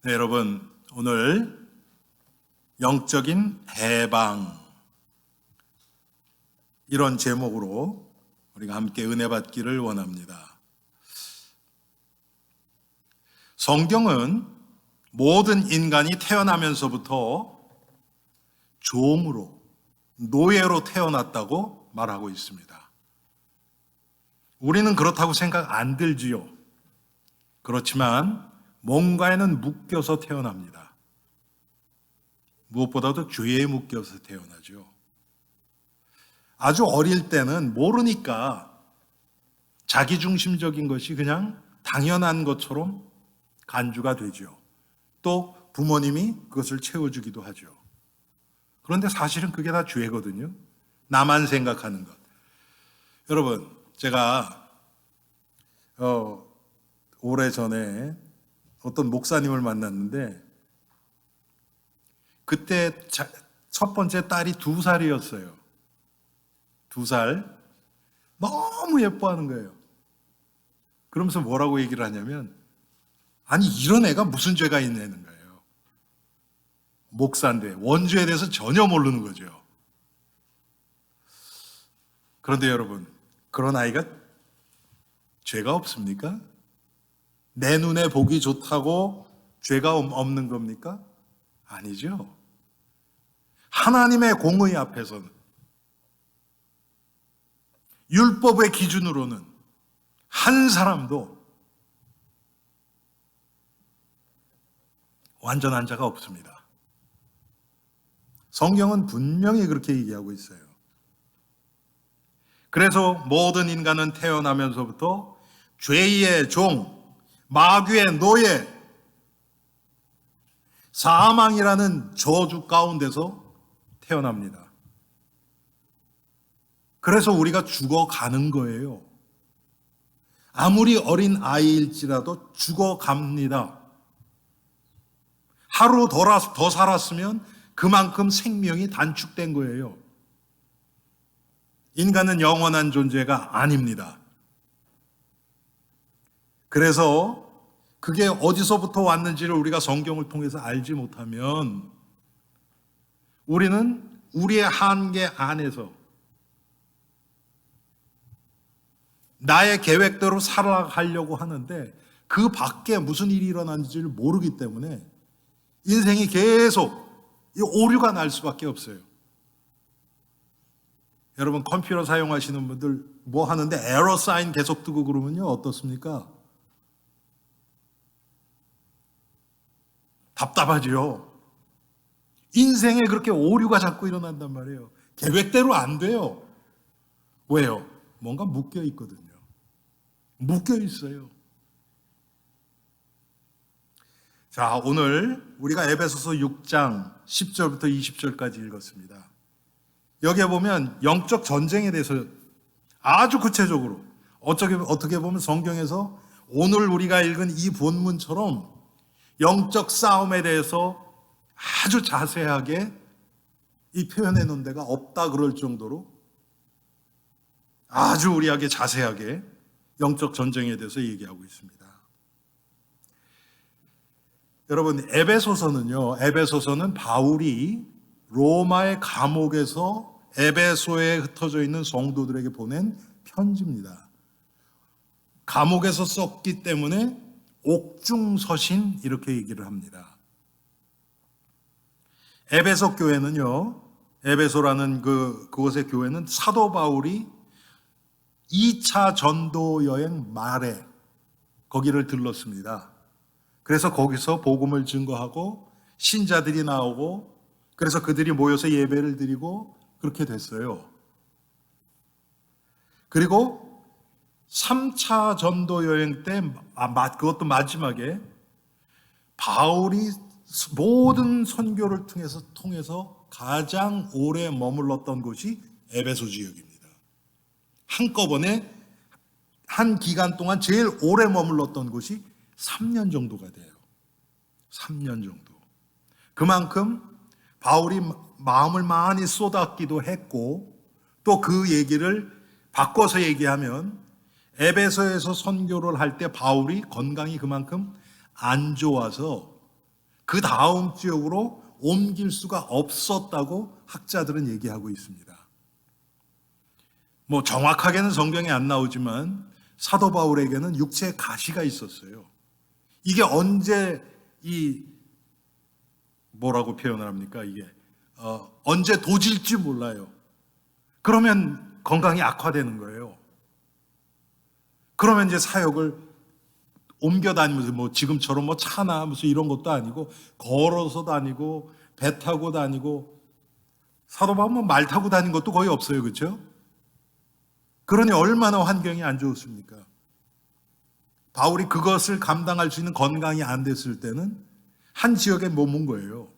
네, 여러분, 오늘 영적인 해방 이런 제목으로 우리가 함께 은혜 받기를 원합니다. 성경은 모든 인간이 태어나면서부터 종으로, 노예로 태어났다고 말하고 있습니다. 우리는 그렇다고 생각 안 들지요. 그렇지만 뭔가에는 묶여서 태어납니다. 무엇보다도 죄에 묶여서 태어나죠. 아주 어릴 때는 모르니까 자기중심적인 것이 그냥 당연한 것처럼 간주가 되죠. 또 부모님이 그것을 채워주기도 하죠. 그런데 사실은 그게 다 죄거든요. 나만 생각하는 것. 여러분, 제가 오래전에 어떤 목사님을 만났는데 그때 첫 번째 딸이 2살이었어요. 2살. 너무 예뻐하는 거예요. 그러면서 뭐라고 얘기를 하냐면, 아니 이런 애가 무슨 죄가 있냐는 거예요. 목사인데 원죄에 대해서 전혀 모르는 거죠. 그런데 여러분, 그런 아이가 죄가 없습니까? 내 눈에 보기 좋다고 죄가 없는 겁니까? 아니죠. 하나님의 공의 앞에서는, 율법의 기준으로는 한 사람도 완전한 자가 없습니다. 성경은 분명히 그렇게 얘기하고 있어요. 그래서 모든 인간은 태어나면서부터 죄의 종, 마귀의 노예, 사망이라는 저주 가운데서 태어납니다. 그래서 우리가 죽어가는 거예요. 아무리 어린 아이일지라도 죽어갑니다. 하루 더 살았으면 그만큼 생명이 단축된 거예요. 인간은 영원한 존재가 아닙니다. 그래서 그게 어디서부터 왔는지를 우리가 성경을 통해서 알지 못하면 우리는 우리의 한계 안에서 나의 계획대로 살아가려고 하는데 그 밖에 무슨 일이 일어나는지를 모르기 때문에 인생이 계속 오류가 날 수밖에 없어요. 여러분, 컴퓨터 사용하시는 분들 뭐 하는데 에러 사인 계속 뜨고 그러면요 어떻습니까? 답답하죠. 인생에 그렇게 오류가 자꾸 일어난단 말이에요. 계획대로 안 돼요. 왜요? 뭔가 묶여 있거든요. 묶여 있어요. 자, 오늘 우리가 에베소서 6장 10절부터 20절까지 읽었습니다. 여기에 보면 영적 전쟁에 대해서 아주 구체적으로 어떻게 보면 성경에서 오늘 우리가 읽은 이 본문처럼 영적 싸움에 대해서 아주 자세하게 이 표현해 놓은 데가 없다 그럴 정도로 아주 우리에게 자세하게 영적 전쟁에 대해서 얘기하고 있습니다. 여러분, 에베소서는 바울이 로마의 감옥에서 에베소에 흩어져 있는 성도들에게 보낸 편지입니다. 감옥에서 썼기 때문에 옥중서신 이렇게 얘기를 합니다. 에베소 교회는요, 에베소라는 그곳의 교회는 사도 바울이 2차 전도 여행 말에 거기를 들렀습니다. 그래서 거기서 복음을 증거하고 신자들이 나오고 그래서 그들이 모여서 예배를 드리고 그렇게 됐어요. 그리고 3차 전도 여행 때 그것도 마지막에 바울이 모든 선교를 통해서 가장 오래 머물렀던 곳이 에베소 지역입니다. 한꺼번에 한 기간 동안 제일 오래 머물렀던 곳이 3년 정도가 돼요. 3년 정도. 그만큼 바울이 마음을 많이 쏟았기도 했고 또 그 얘기를 바꿔서 얘기하면 에베소에서 선교를 할 때 바울이 건강이 그만큼 안 좋아서 그 다음 지역으로 옮길 수가 없었다고 학자들은 얘기하고 있습니다. 뭐 정확하게는 성경에 안 나오지만 사도 바울에게는 육체의 가시가 있었어요. 이게 언제 뭐라고 표현을 합니까? 이게 언제 도질지 몰라요. 그러면 건강이 악화되는 거예요. 그러면 이제 사역을 옮겨 다니면서 뭐 지금처럼 뭐 차나 무슨 이런 것도 아니고 걸어서 다니고 배 타고 다니고 사도 바울은 말 타고 다닌 것도 거의 없어요. 그렇죠? 그러니 얼마나 환경이 안 좋습니까? 바울이 그것을 감당할 수 있는 건강이 안 됐을 때는 한 지역에 머문 거예요.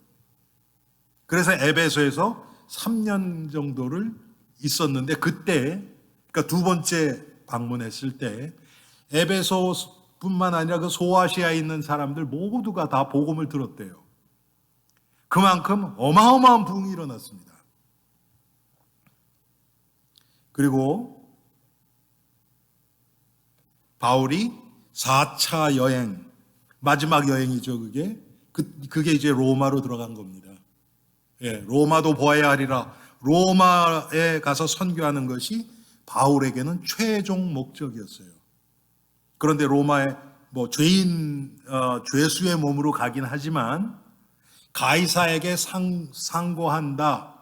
그래서 에베소에서 3년 정도를 있었는데 그때 그러니까 두 번째 방문했을 때 에베소뿐만 아니라 그 소아시아에 있는 사람들 모두가 다 복음을 들었대요. 그만큼 어마어마한 부흥이 일어났습니다. 그리고 바울이 4차 여행, 마지막 여행이죠. 그게 이제 로마로 들어간 겁니다. 예, 로마도 보아야 하리라. 로마에 가서 선교하는 것이 바울에게는 최종 목적이었어요. 그런데 로마에 뭐 죄수의 몸으로 가긴 하지만 가이사에게 상고한다.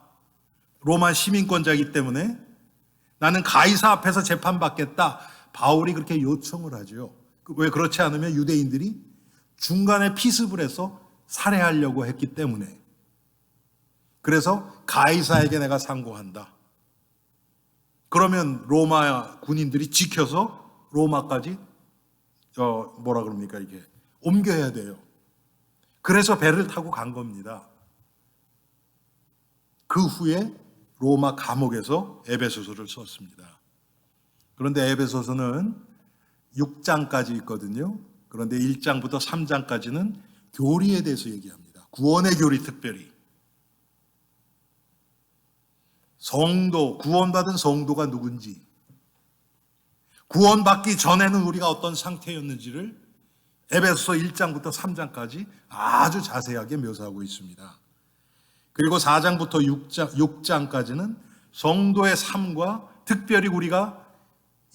로마 시민권자이기 때문에 나는 가이사 앞에서 재판받겠다. 바울이 그렇게 요청을 하죠. 왜 그렇지 않으면 유대인들이 중간에 피습을 해서 살해하려고 했기 때문에. 그래서 가이사에게 내가 상고한다. 그러면 로마 군인들이 지켜서 로마까지 이게 옮겨야 돼요. 그래서 배를 타고 간 겁니다. 그 후에 로마 감옥에서 에베소서를 썼습니다. 그런데 에베소서는 6장까지 있거든요. 그런데 1장부터 3장까지는 교리에 대해서 얘기합니다. 구원의 교리 특별히. 성도, 구원받은 성도가 누군지, 구원받기 전에는 우리가 어떤 상태였는지를 에베소서 1장부터 3장까지 아주 자세하게 묘사하고 있습니다. 그리고 4장부터 6장까지는 성도의 삶과 특별히 우리가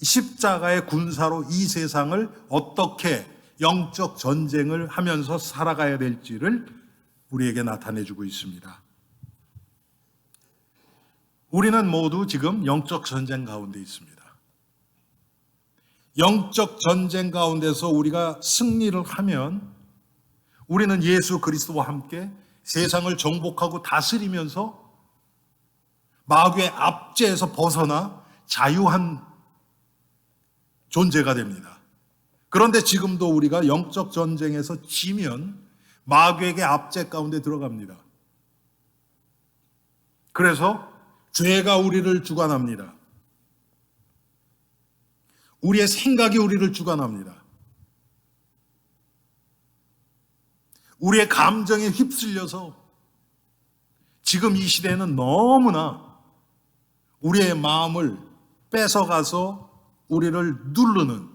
십자가의 군사로 이 세상을 어떻게 영적 전쟁을 하면서 살아가야 될지를 우리에게 나타내주고 있습니다. 우리는 모두 지금 영적 전쟁 가운데 있습니다. 영적 전쟁 가운데서 우리가 승리를 하면 우리는 예수 그리스도와 함께 세상을 정복하고 다스리면서 마귀의 압제에서 벗어나 자유한 존재가 됩니다. 그런데 지금도 우리가 영적 전쟁에서 지면 마귀에게 압제 가운데 들어갑니다. 그래서 죄가 우리를 주관합니다. 우리의 생각이 우리를 주관합니다. 우리의 감정에 휩쓸려서 지금 이 시대에는 너무나 우리의 마음을 뺏어가서 우리를 누르는,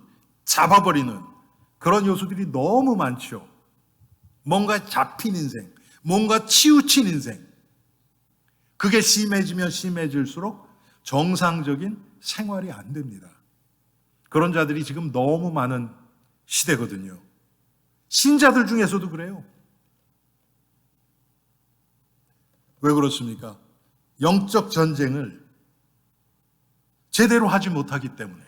잡아버리는 그런 요소들이 너무 많죠. 뭔가 잡힌 인생, 뭔가 치우친 인생. 그게 심해지면 심해질수록 정상적인 생활이 안 됩니다. 그런 자들이 지금 너무 많은 시대거든요. 신자들 중에서도 그래요. 왜 그렇습니까? 영적 전쟁을 제대로 하지 못하기 때문에.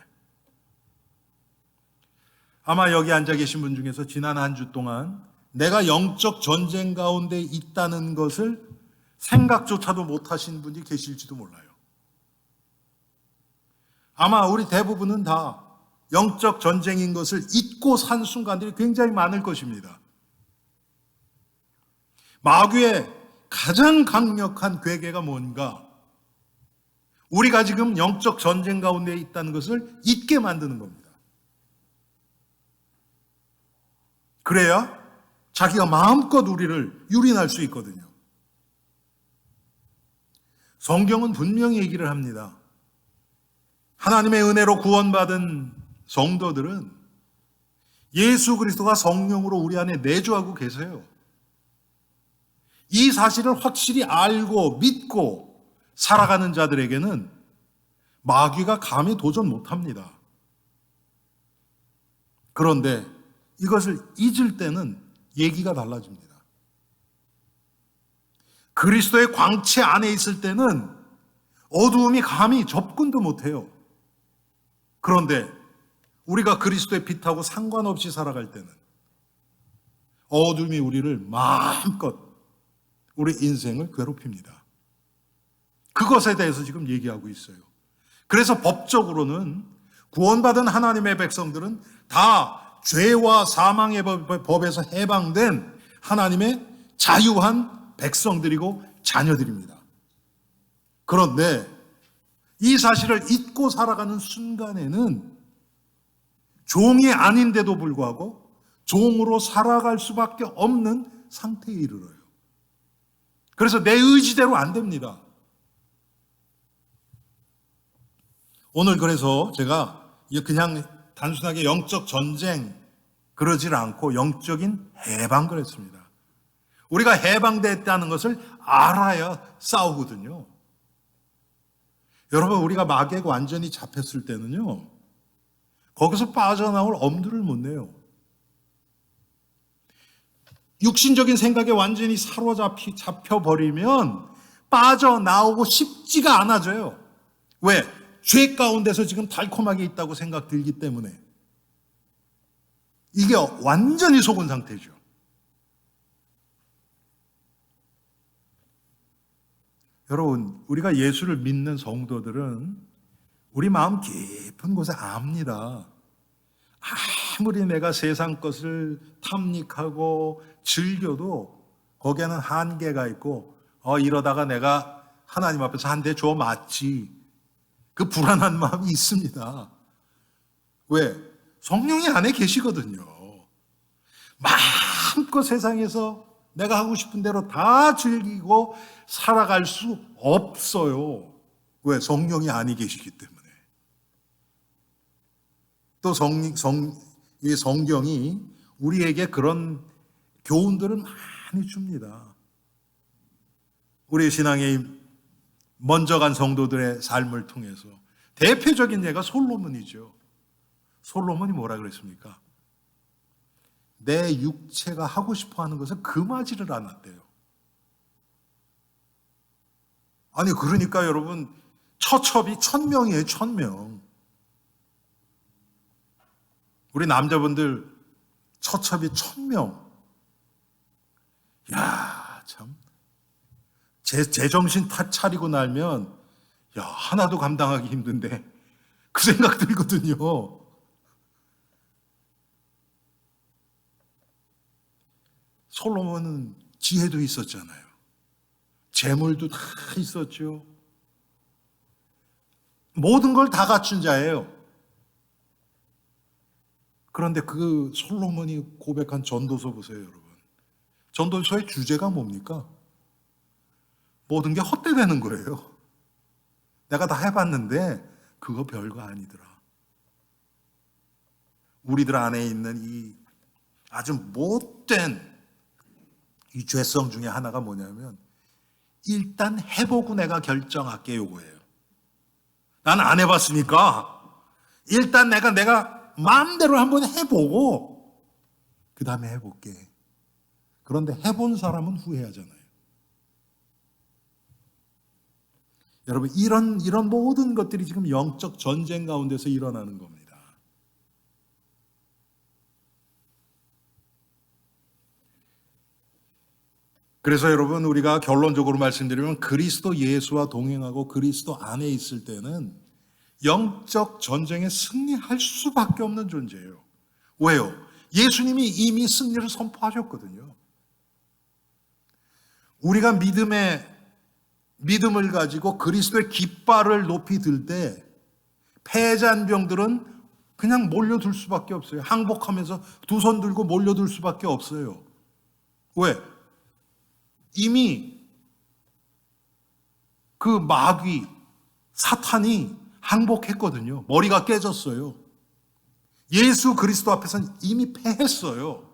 아마 여기 앉아 계신 분 중에서 지난 한 주 동안 내가 영적 전쟁 가운데 있다는 것을 생각조차도 못하신 분이 계실지도 몰라요. 아마 우리 대부분은 다 영적 전쟁인 것을 잊고 산 순간들이 굉장히 많을 것입니다. 마귀의 가장 강력한 괴계가 뭔가? 우리가 지금 영적 전쟁 가운데 있다는 것을 잊게 만드는 겁니다. 그래야 자기가 마음껏 우리를 유린할 수 있거든요. 성경은 분명히 얘기를 합니다. 하나님의 은혜로 구원받은 성도들은 예수 그리스도가 성령으로 우리 안에 내주하고 계세요. 이 사실을 확실히 알고 믿고 살아가는 자들에게는 마귀가 감히 도전 못합니다. 그런데 이것을 잊을 때는 얘기가 달라집니다. 그리스도의 광채 안에 있을 때는 어두움이 감히 접근도 못해요. 그런데 우리가 그리스도의 빛하고 상관없이 살아갈 때는 어둠이 우리를 마음껏 우리 인생을 괴롭힙니다. 그것에 대해서 지금 얘기하고 있어요. 그래서 법적으로는 구원받은 하나님의 백성들은 다 죄와 사망의 법에서 해방된 하나님의 자유한 백성들이고 자녀들입니다. 그런데 이 사실을 잊고 살아가는 순간에는 종이 아닌데도 불구하고 종으로 살아갈 수밖에 없는 상태에 이르러요. 그래서 내 의지대로 안 됩니다. 오늘 그래서 제가 그냥 단순하게 영적 전쟁 그러질 않고 영적인 해방 그랬습니다. 우리가 해방됐다는 것을 알아야 싸우거든요. 여러분, 우리가 마귀에게 완전히 잡혔을 때는요, 거기서 빠져나올 엄두를 못 내요. 육신적인 생각에 완전히 잡혀버리면 빠져나오고 싶지가 않아져요. 왜? 죄 가운데서 지금 달콤하게 있다고 생각 들기 때문에. 이게 완전히 속은 상태죠. 여러분, 우리가 예수를 믿는 성도들은 우리 마음 깊은 곳에 압니다. 아무리 내가 세상 것을 탐닉하고 즐겨도 거기에는 한계가 있고 이러다가 내가 하나님 앞에서 한 대 줘 맞지. 그 불안한 마음이 있습니다. 왜? 성령이 안에 계시거든요. 마음껏 세상에서 내가 하고 싶은 대로 다 즐기고 살아갈 수 없어요. 왜? 성령이 안에 계시기 때문에. 또 이 성경이 우리에게 그런 교훈들을 많이 줍니다. 우리 신앙에 먼저 간 성도들의 삶을 통해서 대표적인 예가 솔로몬이죠. 솔로몬이 뭐라 그랬습니까? 내 육체가 하고 싶어 하는 것을 금하지를 않았대요. 아니, 그러니까 여러분, 처첩이 1000명이에요, 1000명. 우리 남자분들 처첩이 1000명. 야, 참. 제정신 차리고 나면, 야, 하나도 감당하기 힘든데. 그 생각 들거든요. 솔로몬은 지혜도 있었잖아요. 재물도 다 있었죠. 모든 걸 다 갖춘 자예요. 그런데 그 솔로몬이 고백한 전도서 보세요, 여러분. 전도서의 주제가 뭡니까? 모든 게 헛되되는 거예요. 내가 다 해봤는데 그거 별거 아니더라. 우리들 안에 있는 이 아주 못된 이 죄성 중에 하나가 뭐냐면 일단 해보고 내가 결정할게 요거예요. 난 안 해봤으니까 일단 내가 마음대로 한번 해보고 그 다음에 해볼게. 그런데 해본 사람은 후회하잖아요. 여러분, 이런 모든 것들이 지금 영적 전쟁 가운데서 일어나는 겁니다. 그래서 여러분, 우리가 결론적으로 말씀드리면 그리스도 예수와 동행하고 그리스도 안에 있을 때는 영적 전쟁에 승리할 수밖에 없는 존재예요. 왜요? 예수님이 이미 승리를 선포하셨거든요. 우리가 믿음을 가지고 그리스도의 깃발을 높이 들 때 패잔 병들은 그냥 몰려들 수밖에 없어요. 항복하면서 두 손 들고 몰려들 수밖에 없어요. 왜? 이미 그 마귀, 사탄이 항복했거든요. 머리가 깨졌어요. 예수 그리스도 앞에서는 이미 패했어요.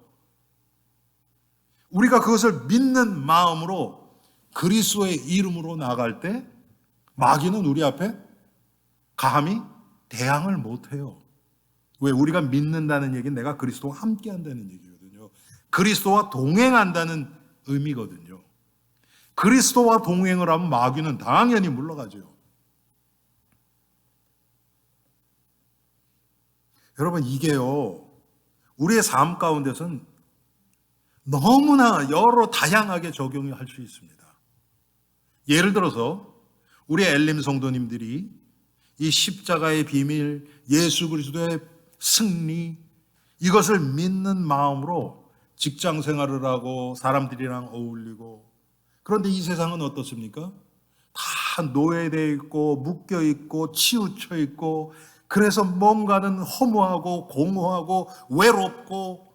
우리가 그것을 믿는 마음으로 그리스도의 이름으로 나갈 때 마귀는 우리 앞에 감히 대항을 못해요. 왜? 우리가 믿는다는 얘기는 내가 그리스도와 함께한다는 얘기거든요. 그리스도와 동행한다는 의미거든요. 그리스도와 동행을 하면 마귀는 당연히 물러가죠. 여러분, 이게요, 우리의 삶 가운데서는 너무나 여러 다양하게 적용할 수 있습니다. 예를 들어서 우리 엘림 성도님들이 이 십자가의 비밀, 예수 그리스도의 승리, 이것을 믿는 마음으로 직장 생활을 하고 사람들이랑 어울리고, 그런데 이 세상은 어떻습니까? 다 노예되어 있고 묶여 있고 치우쳐 있고, 그래서 뭔가는 허무하고 공허하고 외롭고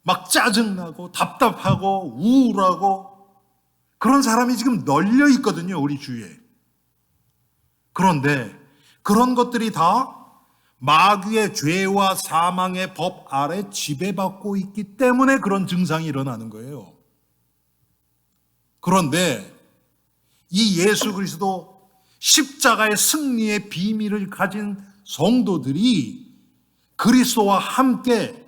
막 짜증나고 답답하고 우울하고 그런 사람이 지금 널려 있거든요, 우리 주위에. 그런데 그런 것들이 다 마귀의 죄와 사망의 법 아래 지배받고 있기 때문에 그런 증상이 일어나는 거예요. 그런데 이 예수 그리스도 십자가의 승리의 비밀을 가진 성도들이 그리스도와 함께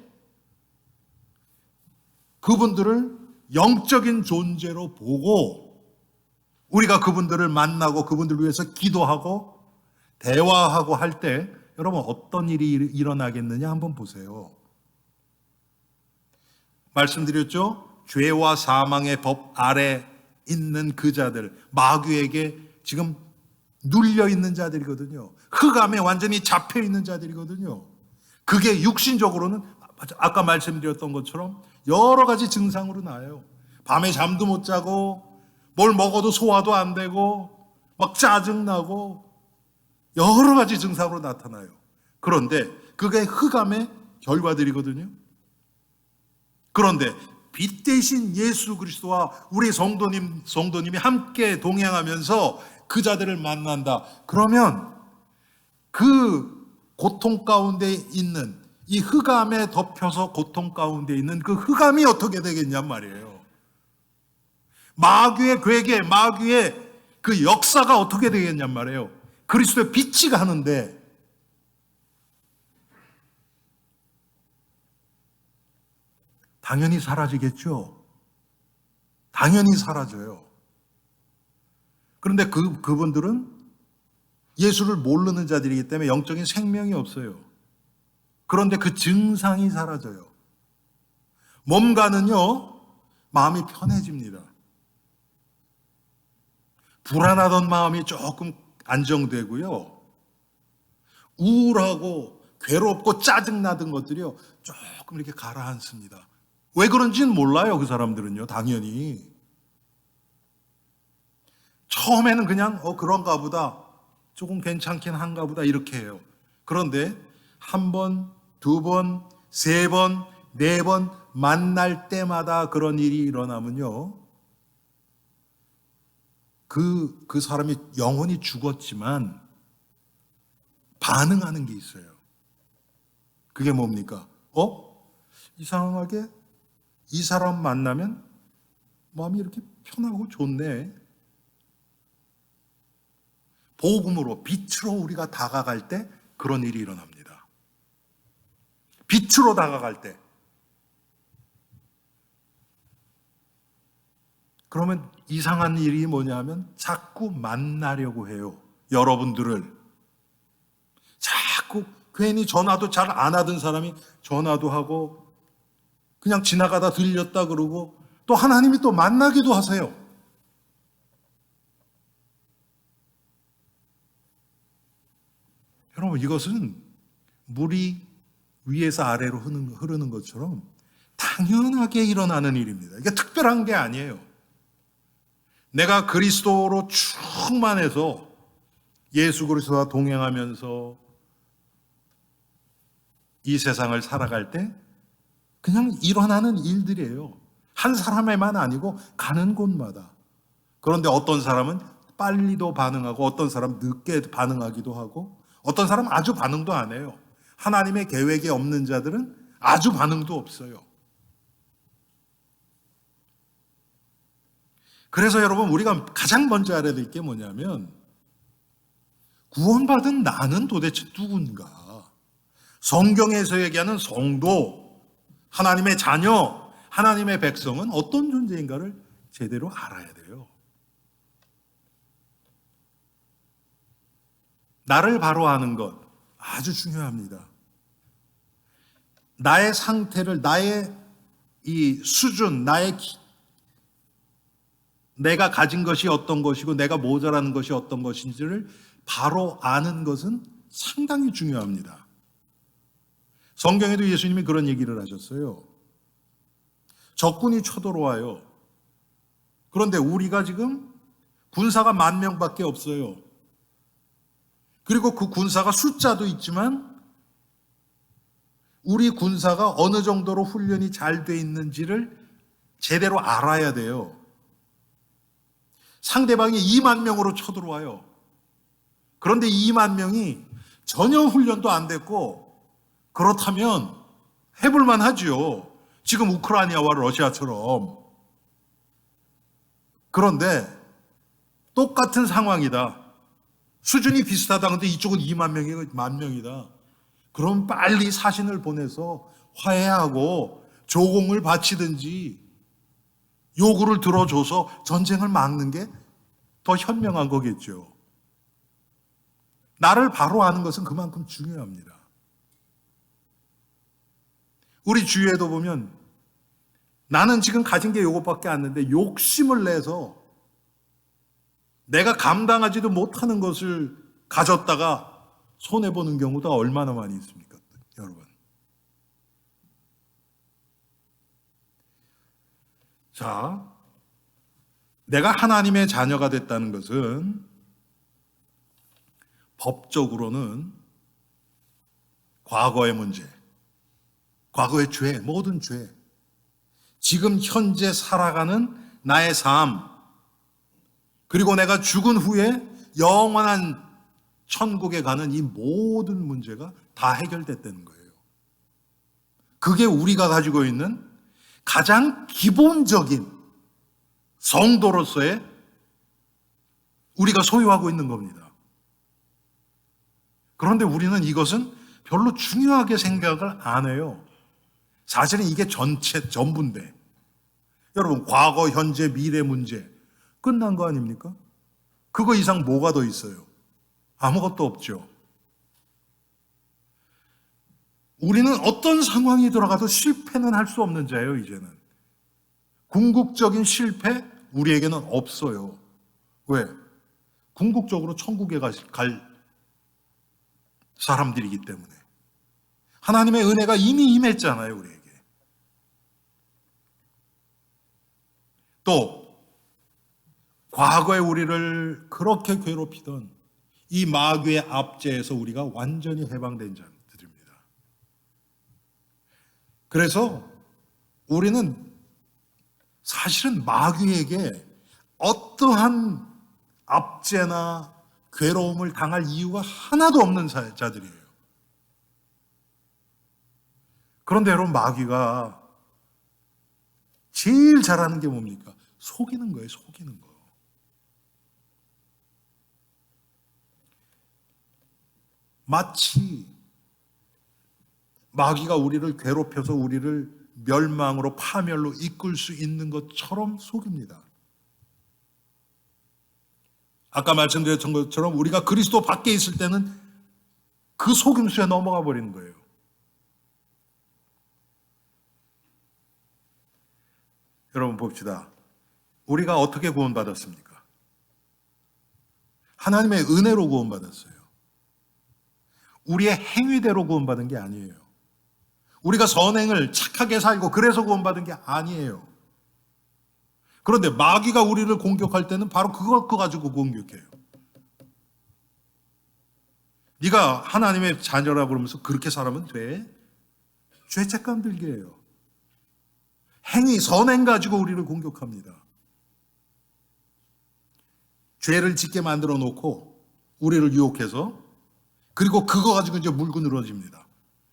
그분들을 영적인 존재로 보고 우리가 그분들을 만나고 그분들을 위해서 기도하고 대화하고 할 때 여러분 어떤 일이 일어나겠느냐 한번 보세요. 말씀드렸죠? 죄와 사망의 법 아래 있는 그 자들, 마귀에게 지금 눌려 있는 자들이거든요. 흑암에 완전히 잡혀 있는 자들이거든요. 그게 육신적으로는 아까 말씀드렸던 것처럼 여러 가지 증상으로 나요. 밤에 잠도 못 자고 뭘 먹어도 소화도 안 되고 막 짜증나고 여러 가지 증상으로 나타나요. 그런데 그게 흑암의 결과들이거든요. 그런데 빛 대신 예수 그리스도와 우리 성도님이 함께 동행하면서 그 자들을 만난다. 그러면 그 고통 가운데 있는 이 흑암에 덮여서 고통 가운데 있는 그 흑암이 어떻게 되겠냔 말이에요. 마귀의 괴계, 마귀의 그 역사가 어떻게 되겠냔 말이에요. 그리스도의 빛이 가는데 당연히 사라지겠죠. 당연히 사라져요. 그런데 그분들은 예수를 모르는 자들이기 때문에 영적인 생명이 없어요. 그런데 그 증상이 사라져요. 몸과는요, 마음이 편해집니다. 불안하던 마음이 조금 안정되고요. 우울하고 괴롭고 짜증나던 것들이요, 조금 이렇게 가라앉습니다. 왜 그런지는 몰라요, 그 사람들은요, 당연히. 처음에는 그냥, 그런가 보다. 조금 괜찮긴 한가 보다. 이렇게 해요. 그런데 한 번, 두 번, 세 번, 네 번 만날 때마다 그런 일이 일어나면요. 그 사람이 영혼이 죽었지만 반응하는 게 있어요. 그게 뭡니까? 이상하게 이 사람 만나면 마음이 이렇게 편하고 좋네. 복음으로, 빛으로 우리가 다가갈 때 그런 일이 일어납니다. 빛으로 다가갈 때. 그러면 이상한 일이 뭐냐면 자꾸 만나려고 해요. 여러분들을. 자꾸 괜히 전화도 잘 안 하던 사람이 전화도 하고 그냥 지나가다 들렸다 그러고 또 하나님이 또 만나기도 하세요. 여러분, 이것은 물이 위에서 아래로 흐르는 것처럼 당연하게 일어나는 일입니다. 이게 특별한 게 아니에요. 내가 그리스도로 충만해서 예수 그리스도와 동행하면서 이 세상을 살아갈 때 그냥 일어나는 일들이에요. 한 사람에만 아니고 가는 곳마다. 그런데 어떤 사람은 빨리도 반응하고 어떤 사람은 늦게 반응하기도 하고 어떤 사람은 아주 반응도 안 해요. 하나님의 계획이 없는 자들은 아주 반응도 없어요. 그래서 여러분, 우리가 가장 먼저 알아야 될 게 뭐냐면, 구원받은 나는 도대체 누군가? 성경에서 얘기하는 성도, 하나님의 자녀, 하나님의 백성은 어떤 존재인가를 제대로 알아야 돼요. 나를 바로 아는 것 아주 중요합니다. 나의 상태를, 나의 이 수준, 내가 가진 것이 어떤 것이고 내가 모자라는 것이 어떤 것인지를 바로 아는 것은 상당히 중요합니다. 성경에도 예수님이 그런 얘기를 하셨어요. 적군이 쳐들어와요. 그런데 우리가 지금 군사가 10,000명밖에 없어요. 그리고 그 군사가 숫자도 있지만 우리 군사가 어느 정도로 훈련이 잘 돼 있는지를 제대로 알아야 돼요. 상대방이 20,000명으로 쳐들어와요. 그런데 20,000명이 전혀 훈련도 안 됐고, 그렇다면 해볼만 하지요. 지금 우크라이나와 러시아처럼. 그런데 똑같은 상황이다. 수준이 비슷하다. 근데 이쪽은 20,000명이고 10,000명이다. 그럼 빨리 사신을 보내서 화해하고 조공을 바치든지 요구를 들어줘서 전쟁을 막는 게 더 현명한 거겠죠. 나를 바로 아는 것은 그만큼 중요합니다. 우리 주위에도 보면 나는 지금 가진 게 이것밖에 안 되는데 욕심을 내서 내가 감당하지도 못하는 것을 가졌다가 손해보는 경우가 얼마나 많이 있습니까, 여러분? 자, 내가 하나님의 자녀가 됐다는 것은 법적으로는 과거의 문제, 과거의 죄, 모든 죄, 지금 현재 살아가는 나의 삶, 그리고 내가 죽은 후에 영원한 천국에 가는 이 모든 문제가 다 해결됐다는 거예요. 그게 우리가 가지고 있는 가장 기본적인 성도로서의 우리가 소유하고 있는 겁니다. 그런데 우리는 이것은 별로 중요하게 생각을 안 해요. 사실은 이게 전부인데. 여러분, 과거, 현재, 미래 문제 끝난 거 아닙니까? 그거 이상 뭐가 더 있어요? 아무것도 없죠. 우리는 어떤 상황이 들어가도 실패는 할 수 없는 자예요, 이제는. 궁극적인 실패, 우리에게는 없어요. 왜? 궁극적으로 천국에 갈 사람들이기 때문에. 하나님의 은혜가 이미 임했잖아요, 우리에게. 또 과거에 우리를 그렇게 괴롭히던 이 마귀의 압제에서 우리가 완전히 해방된 자들입니다. 그래서 우리는 사실은 마귀에게 어떠한 압제나 괴로움을 당할 이유가 하나도 없는 자들이에요. 그런데 여러분, 마귀가 제일 잘하는 게 뭡니까? 속이는 거예요, 속이는 거. 마치 마귀가 우리를 괴롭혀서 우리를 멸망으로, 파멸로 이끌 수 있는 것처럼 속입니다. 아까 말씀드렸던 것처럼 우리가 그리스도 밖에 있을 때는 그 속임수에 넘어가 버리는 거예요. 여러분 봅시다. 우리가 어떻게 구원받았습니까? 하나님의 은혜로 구원받았어요. 우리의 행위대로 구원받은 게 아니에요. 우리가 선행을 착하게 살고 그래서 구원받은 게 아니에요. 그런데 마귀가 우리를 공격할 때는 바로 그거 가지고 공격해요. 네가 하나님의 자녀라고 그러면서 그렇게 살면 돼? 죄책감 들게 해요. 행위, 선행 가지고 우리를 공격합니다. 죄를 짓게 만들어 놓고 우리를 유혹해서, 그리고 그거 가지고 이제 물고 늘어집니다.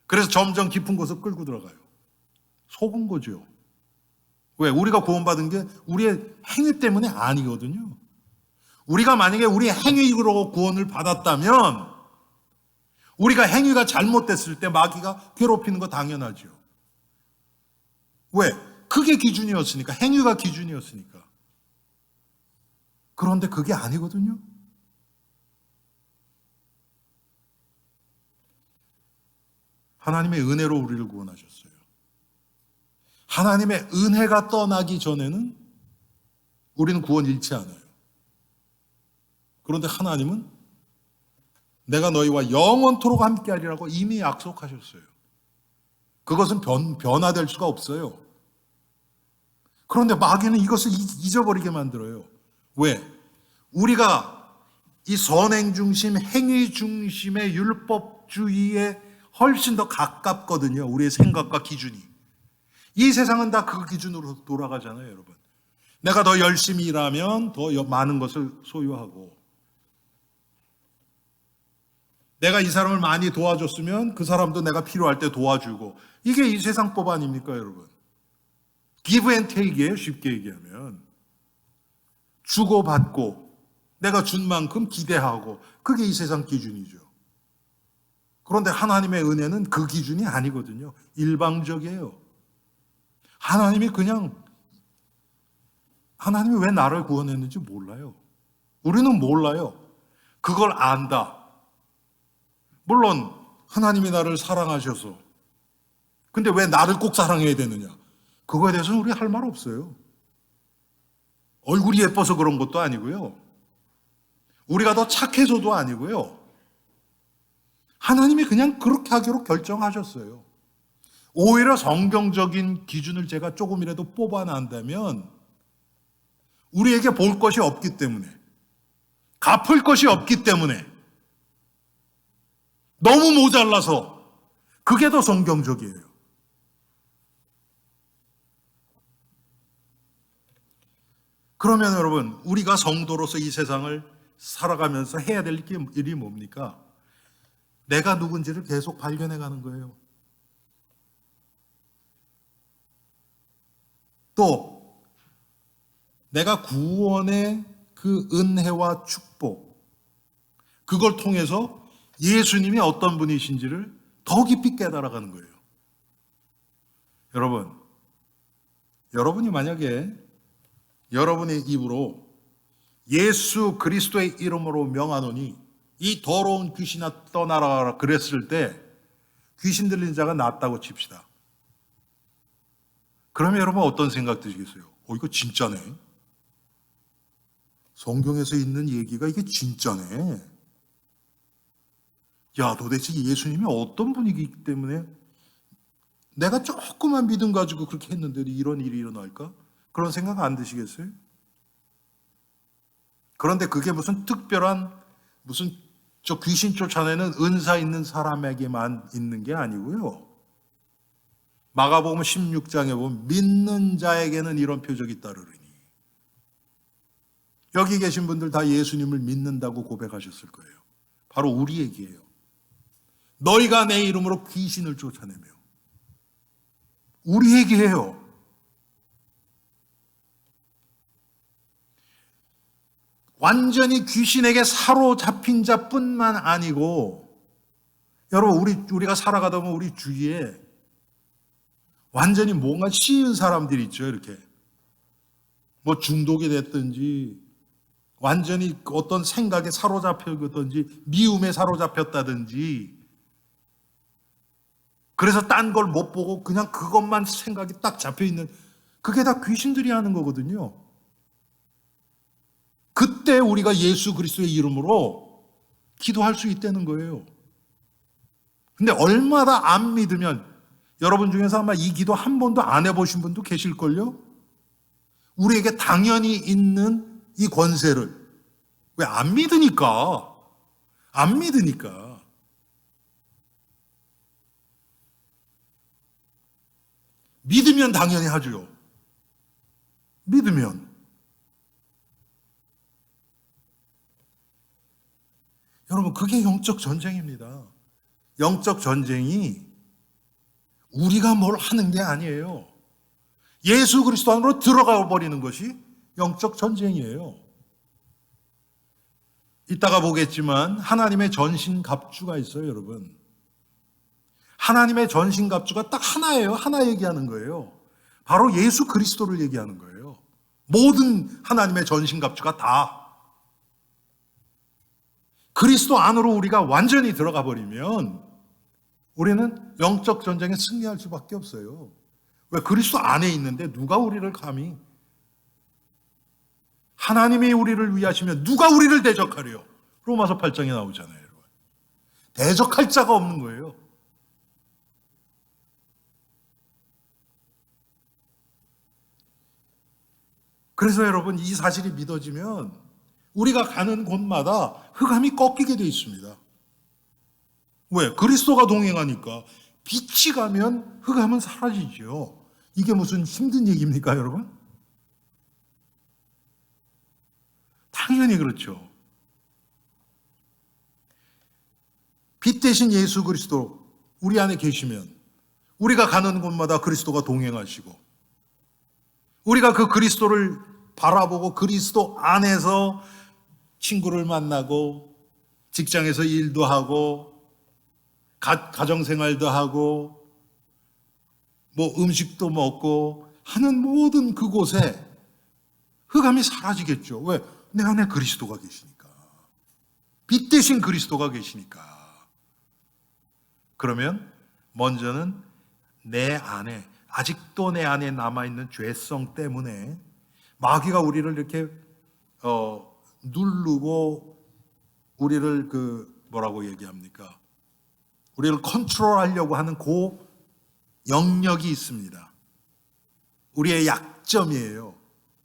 그래서 점점 깊은 곳을 끌고 들어가요. 속은 거죠. 왜? 우리가 구원받은 게 우리의 행위 때문에 아니거든요. 우리가 만약에 우리의 행위로 구원을 받았다면 우리가 행위가 잘못됐을 때 마귀가 괴롭히는 거 당연하죠. 왜? 그게 기준이었으니까. 행위가 기준이었으니까. 그런데 그게 아니거든요. 하나님의 은혜로 우리를 구원하셨어요. 하나님의 은혜가 떠나기 전에는 우리는 구원 잃지 않아요. 그런데 하나님은 내가 너희와 영원토록 함께하리라고 이미 약속하셨어요. 그것은 변화될 수가 없어요. 그런데 마귀는 이것을 잊어버리게 만들어요. 왜? 우리가 이 선행 중심, 행위 중심의 율법주의에 훨씬 더 가깝거든요. 우리의 생각과 기준이. 이 세상은 다 그 기준으로 돌아가잖아요, 여러분. 내가 더 열심히 일하면 더 많은 것을 소유하고, 내가 이 사람을 많이 도와줬으면 그 사람도 내가 필요할 때 도와주고, 이게 이 세상 법 아닙니까, 여러분? give and take이에요, 쉽게 얘기하면. 주고받고 내가 준 만큼 기대하고, 그게 이 세상 기준이죠. 그런데 하나님의 은혜는 그 기준이 아니거든요. 일방적이에요. 하나님이 왜 나를 구원했는지 몰라요. 우리는 몰라요. 그걸 안다. 물론 하나님이 나를 사랑하셔서, 근데 왜 나를 꼭 사랑해야 되느냐? 그거에 대해서는 우리 할 말 없어요. 얼굴이 예뻐서 그런 것도 아니고요. 우리가 더 착해서도 아니고요. 하나님이 그냥 그렇게 하기로 결정하셨어요. 오히려 성경적인 기준을 제가 조금이라도 뽑아낸다면 우리에게 볼 것이 없기 때문에, 갚을 것이 없기 때문에, 너무 모자라서 그게 더 성경적이에요. 그러면 여러분, 우리가 성도로서 이 세상을 살아가면서 해야 될 일이 뭡니까? 내가 누군지를 계속 발견해 가는 거예요. 또 내가 구원의 그 은혜와 축복, 그걸 통해서 예수님이 어떤 분이신지를 더 깊이 깨달아가는 거예요. 여러분이 만약에 여러분의 입으로 예수 그리스도의 이름으로 명하노니 이 더러운 귀신아 떠나라 그랬을 때 귀신 들린 자가 낫다고 칩시다. 그러면 여러분 어떤 생각 드시겠어요? 이거 진짜네. 성경에서 있는 얘기가 이게 진짜네. 야, 도대체 예수님이 어떤 분이기 때문에 내가 조그만 믿음 가지고 그렇게 했는데도 이런 일이 일어날까? 그런 생각 안 드시겠어요? 그런데 그게 무슨 특별한 저 귀신 쫓아내는 은사 있는 사람에게만 있는 게 아니고요. 마가복음 16장에 보면 믿는 자에게는 이런 표적이 따르리니. 여기 계신 분들 다 예수님을 믿는다고 고백하셨을 거예요. 바로 우리 얘기예요. 너희가 내 이름으로 귀신을 쫓아내며. 우리 얘기예요. 완전히 귀신에게 사로잡힌 자뿐만 아니고, 여러분 우리가 살아가다 보면 우리 주위에 완전히 뭔가 씌은 사람들이 있죠. 이렇게 뭐 중독이 됐든지 완전히 어떤 생각에 사로잡혔든지 미움에 사로잡혔다든지, 그래서 딴 걸 못 보고 그냥 그것만 생각이 딱 잡혀있는, 그게 다 귀신들이 하는 거거든요. 그때 우리가 예수 그리스도의 이름으로 기도할 수 있다는 거예요. 근데 얼마나 안 믿으면, 여러분 중에서 아마 이 기도 한 번도 안 해보신 분도 계실걸요? 우리에게 당연히 있는 이 권세를. 왜? 안 믿으니까. 안 믿으니까. 믿으면 당연히 하죠. 믿으면. 여러분, 그게 영적 전쟁입니다. 영적 전쟁이 우리가 뭘 하는 게 아니에요. 예수 그리스도 안으로 들어가 버리는 것이 영적 전쟁이에요. 이따가 보겠지만 하나님의 전신갑주가 있어요, 여러분. 하나님의 전신갑주가 딱 하나예요. 하나 얘기하는 거예요. 바로 예수 그리스도를 얘기하는 거예요. 모든 하나님의 전신갑주가 다 그리스도 안으로 우리가 완전히 들어가 버리면 우리는 영적 전쟁에 승리할 수밖에 없어요. 왜? 그리스도 안에 있는데 누가 우리를 감히, 하나님이 우리를 위하시면 누가 우리를 대적하려? 로마서 8장에 나오잖아요, 여러분. 대적할 자가 없는 거예요. 그래서 여러분, 이 사실이 믿어지면 우리가 가는 곳마다 흑암이 꺾이게 되어 있습니다. 왜? 그리스도가 동행하니까. 빛이 가면 흑암은 사라지죠. 이게 무슨 힘든 얘기입니까, 여러분? 당연히 그렇죠. 빛 대신 예수 그리스도 우리 안에 계시면 우리가 가는 곳마다 그리스도가 동행하시고, 우리가 그 그리스도를 바라보고 그리스도 안에서 친구를 만나고 직장에서 일도 하고 가정생활도 하고 뭐 음식도 먹고 하는 모든 그곳에 흑암이 사라지겠죠. 왜? 내 안에 그리스도가 계시니까. 빛 대신 그리스도가 계시니까. 그러면 먼저는 내 안에, 아직도 내 안에 남아있는 죄성 때문에 마귀가 우리를 이렇게 누르고 우리를 뭐라고 얘기합니까? 우리를 컨트롤하려고 하는 그 영역이 있습니다. 우리의 약점이에요.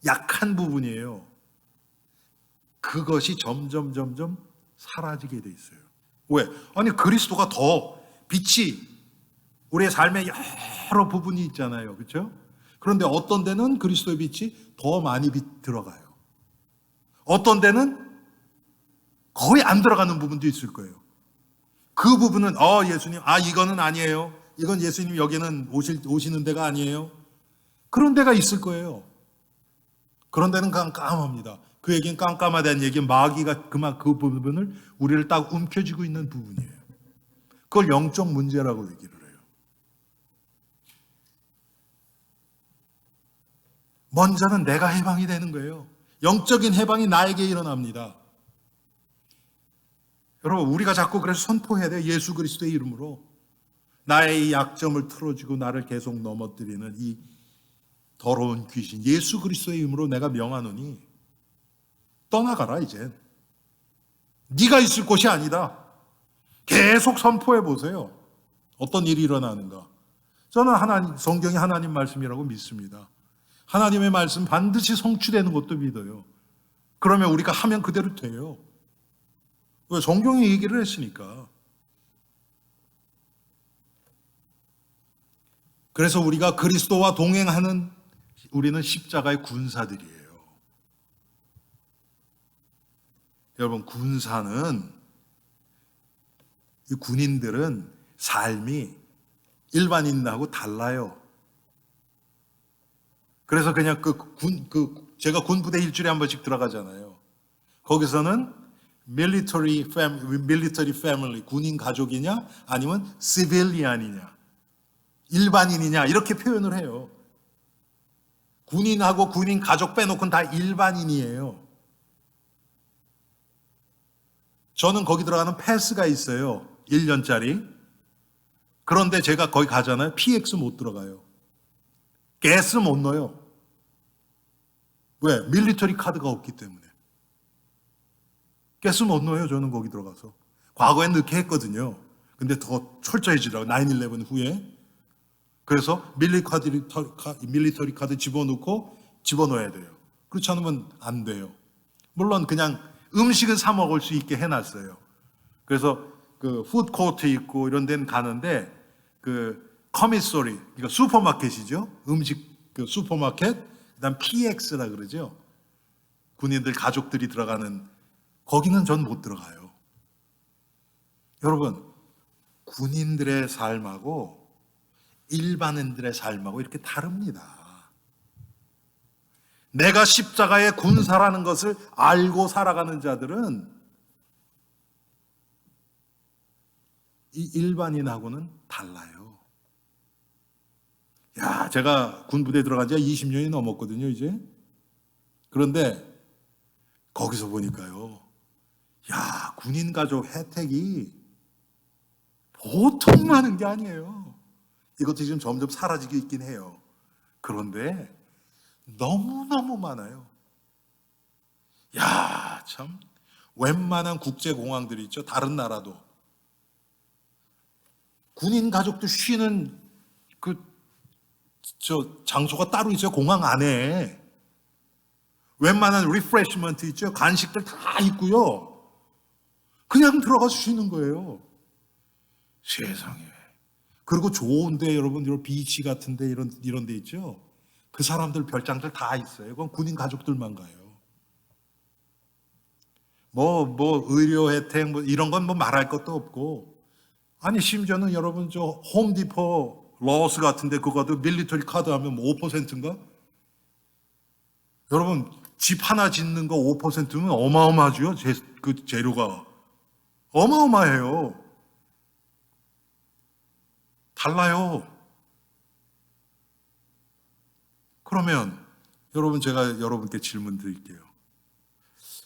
약한 부분이에요. 그것이 점점 사라지게 돼 있어요. 왜? 아니, 그리스도가 더 빛이 우리의 삶에 여러 부분이 있잖아요. 그렇죠? 그런데 어떤 데는 그리스도의 빛이 더 많이 들어가요. 어떤 데는 거의 안 들어가는 부분도 있을 거예요. 그 부분은 예수님, 이거는 아니에요. 이건 예수님 여기는 오시는 데가 아니에요. 그런 데가 있을 거예요. 그런 데는 깜깜합니다. 그 얘기는 깜깜하다는 얘기는 마귀가 그 부분을 우리를 딱 움켜쥐고 있는 부분이에요. 그걸 영적 문제라고 얘기를 해요. 먼저는 내가 해방이 되는 거예요. 영적인 해방이 나에게 일어납니다. 여러분, 우리가 자꾸 그래서 선포해야 돼요. 예수 그리스도의 이름으로. 나의 이 약점을 틀어주고 나를 계속 넘어뜨리는 이 더러운 귀신, 예수 그리스도의 이름으로 내가 명하노니 떠나가라 이젠. 네가 있을 곳이 아니다. 계속 선포해 보세요. 어떤 일이 일어나는가. 저는 성경이 하나님 말씀이라고 믿습니다. 하나님의 말씀 반드시 성취되는 것도 믿어요. 그러면 우리가 하면 그대로 돼요. 왜? 성경이 얘기를 했으니까. 그래서 우리가 그리스도와 동행하는, 우리는 십자가의 군사들이에요. 여러분, 이 군인들은 삶이 일반인하고 달라요. 그래서 그냥 제가 군부대 일주일에 한 번씩 들어가잖아요. 거기서는 military family, 군인 가족이냐 아니면 civilian이냐, 일반인이냐 이렇게 표현을 해요. 군인하고 군인 가족 빼놓고는 다 일반인이에요. 저는 거기 들어가는 패스가 있어요. 1년짜리. 그런데 제가 거기 가잖아요. PX 못 들어가요. 가스 못 넣어요. 왜? 밀리터리 카드가 없기 때문에. 가스 못 넣어요. 저는 거기 들어가서. 과거엔 넣게 했거든요. 근데 더 철저해지더라고요. 9/11 후에. 그래서 밀리터리 카드 집어넣어야 돼요. 그렇지 않으면 안 돼요. 물론 그냥 음식은 사 먹을 수 있게 해놨어요. 그래서 그 푸드코트 있고 이런 데는 가는데 커미소리, 그러니까 슈퍼마켓이죠. 음식 슈퍼마켓, 그다음 PX라 그러죠. 군인들 가족들이 들어가는 거기는 전 못 들어가요. 여러분, 군인들의 삶하고 일반인들의 삶하고 이렇게 다릅니다. 내가 십자가의 군사라는 것을 알고 살아가는 자들은 이 일반인하고는 달라요. 야, 제가 군부대에 들어간 지가 20년이 넘었거든요, 이제. 그런데 거기서 보니까요. 야, 군인 가족 혜택이 보통 많은 게 아니에요. 이것도 지금 점점 사라지고 있긴 해요. 그런데 너무너무 많아요. 야, 참 웬만한 국제공항들이 있죠. 다른 나라도. 군인 가족도 쉬는 장소가 따로 있어요. 공항 안에. 웬만한 리프레시먼트 있죠. 간식들 다 있고요. 그냥 들어가서 쉬는 거예요. 세상에. 그리고 좋은데 여러분, 이런 비치 같은데 이런 데 있죠. 그 사람들 별장들 다 있어요. 그건 군인 가족들만 가요. 의료 혜택 이런 건 말할 것도 없고. 아니, 심지어는 여러분 홈디포 러스 같은데 그거도 밀리터리 카드 하면 5%인가? 여러분 집 하나 짓는 거 5%면 어마어마하죠. 그 재료가 어마어마해요. 달라요. 그러면 여러분, 제가 여러분께 질문 드릴게요.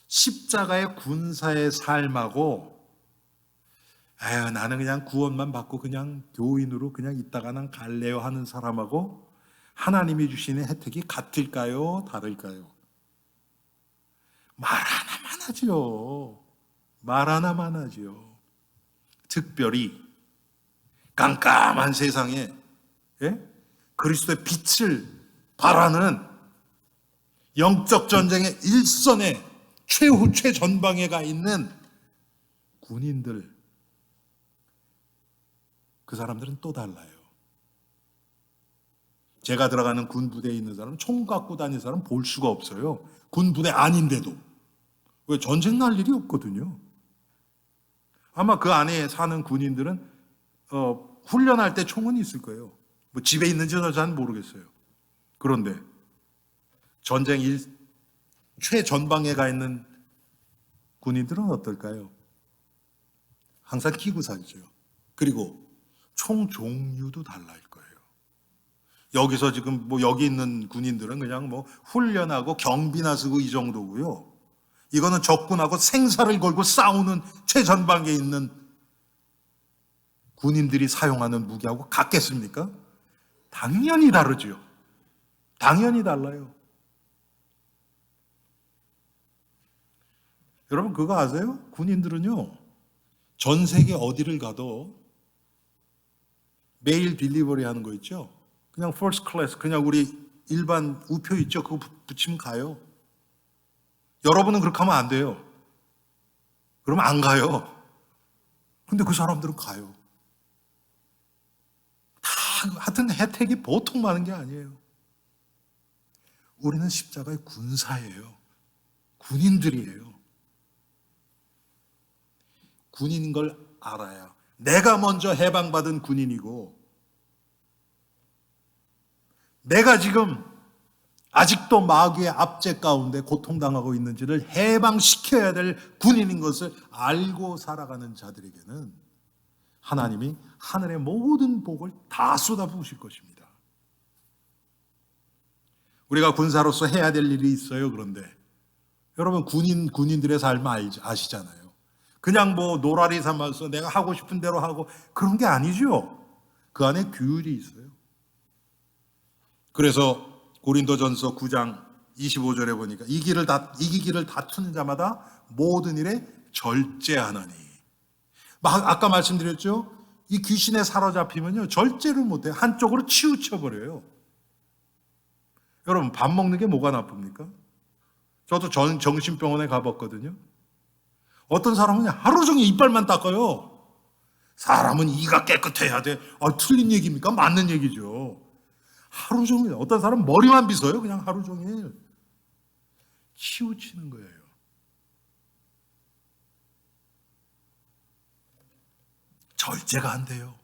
십자가의 군사의 삶하고 나는 그냥 구원만 받고 그냥 교인으로 그냥 있다가는 갈래요 하는 사람하고 하나님이 주시는 혜택이 같을까요? 다를까요? 말 하나만 하죠. 말 하나만 하죠. 특별히 깜깜한 세상에 그리스도의 빛을 바라는 영적 전쟁의 일선에 최전방에 가 있는 군인들, 그 사람들은 또 달라요. 제가 들어가는 군 부대에 있는 사람은 총 갖고 다니는 사람 볼 수가 없어요. 군 부대 아닌데도. 왜? 전쟁 날 일이 없거든요. 아마 그 안에 사는 군인들은 훈련할 때 총은 있을 거예요. 집에 있는지는 잘 모르겠어요. 그런데 전쟁 최전방에 가 있는 군인들은 어떨까요? 항상 끼고 살죠. 그리고 총 종류도 달라일 거예요. 여기서 지금 여기 있는 군인들은 그냥 훈련하고 경비나 쓰고 이 정도고요. 이거는 적군하고 생사를 걸고 싸우는 최전방에 있는 군인들이 사용하는 무기하고 같겠습니까? 당연히 다르죠. 당연히 달라요. 여러분 그거 아세요? 군인들은요, 전 세계 어디를 가도 메일 딜리버리 하는 거 있죠? 그냥 퍼스트 클래스, 그냥 우리 일반 우표 있죠? 그거 붙이면 가요. 여러분은 그렇게 하면 안 돼요. 그러면 안 가요. 근데 그 사람들은 가요. 하여튼 혜택이 보통 많은 게 아니에요. 우리는 십자가의 군사예요. 군인들이에요. 군인인 걸 알아야. 내가 먼저 해방받은 군인이고, 내가 지금 아직도 마귀의 압제 가운데 고통당하고 있는지를 해방시켜야 될 군인인 것을 알고 살아가는 자들에게는 하나님이 하늘의 모든 복을 다 쏟아부으실 것입니다. 우리가 군사로서 해야 될 일이 있어요. 그런데 여러분 군인들의 삶 아시잖아요. 그냥 노라리 삼아서 내가 하고 싶은 대로 하고 그런 게 아니죠. 그 안에 규율이 있어요. 그래서 고린도전서 9장 25절에 보니까 이기기를 다투는 자마다 모든 일에 절제하나니. 아까 말씀드렸죠. 이 귀신에 사로잡히면요, 절제를 못해요. 한쪽으로 치우쳐버려요. 여러분 밥 먹는 게 뭐가 나쁩니까? 저도 정신병원에 가봤거든요. 어떤 사람은 하루 종일 이빨만 닦아요. 사람은 이가 깨끗해야 돼. 틀린 얘기입니까? 맞는 얘기죠. 하루 종일. 어떤 사람은 머리만 빗어요. 그냥 하루 종일. 치우치는 거예요. 절제가 안 돼요.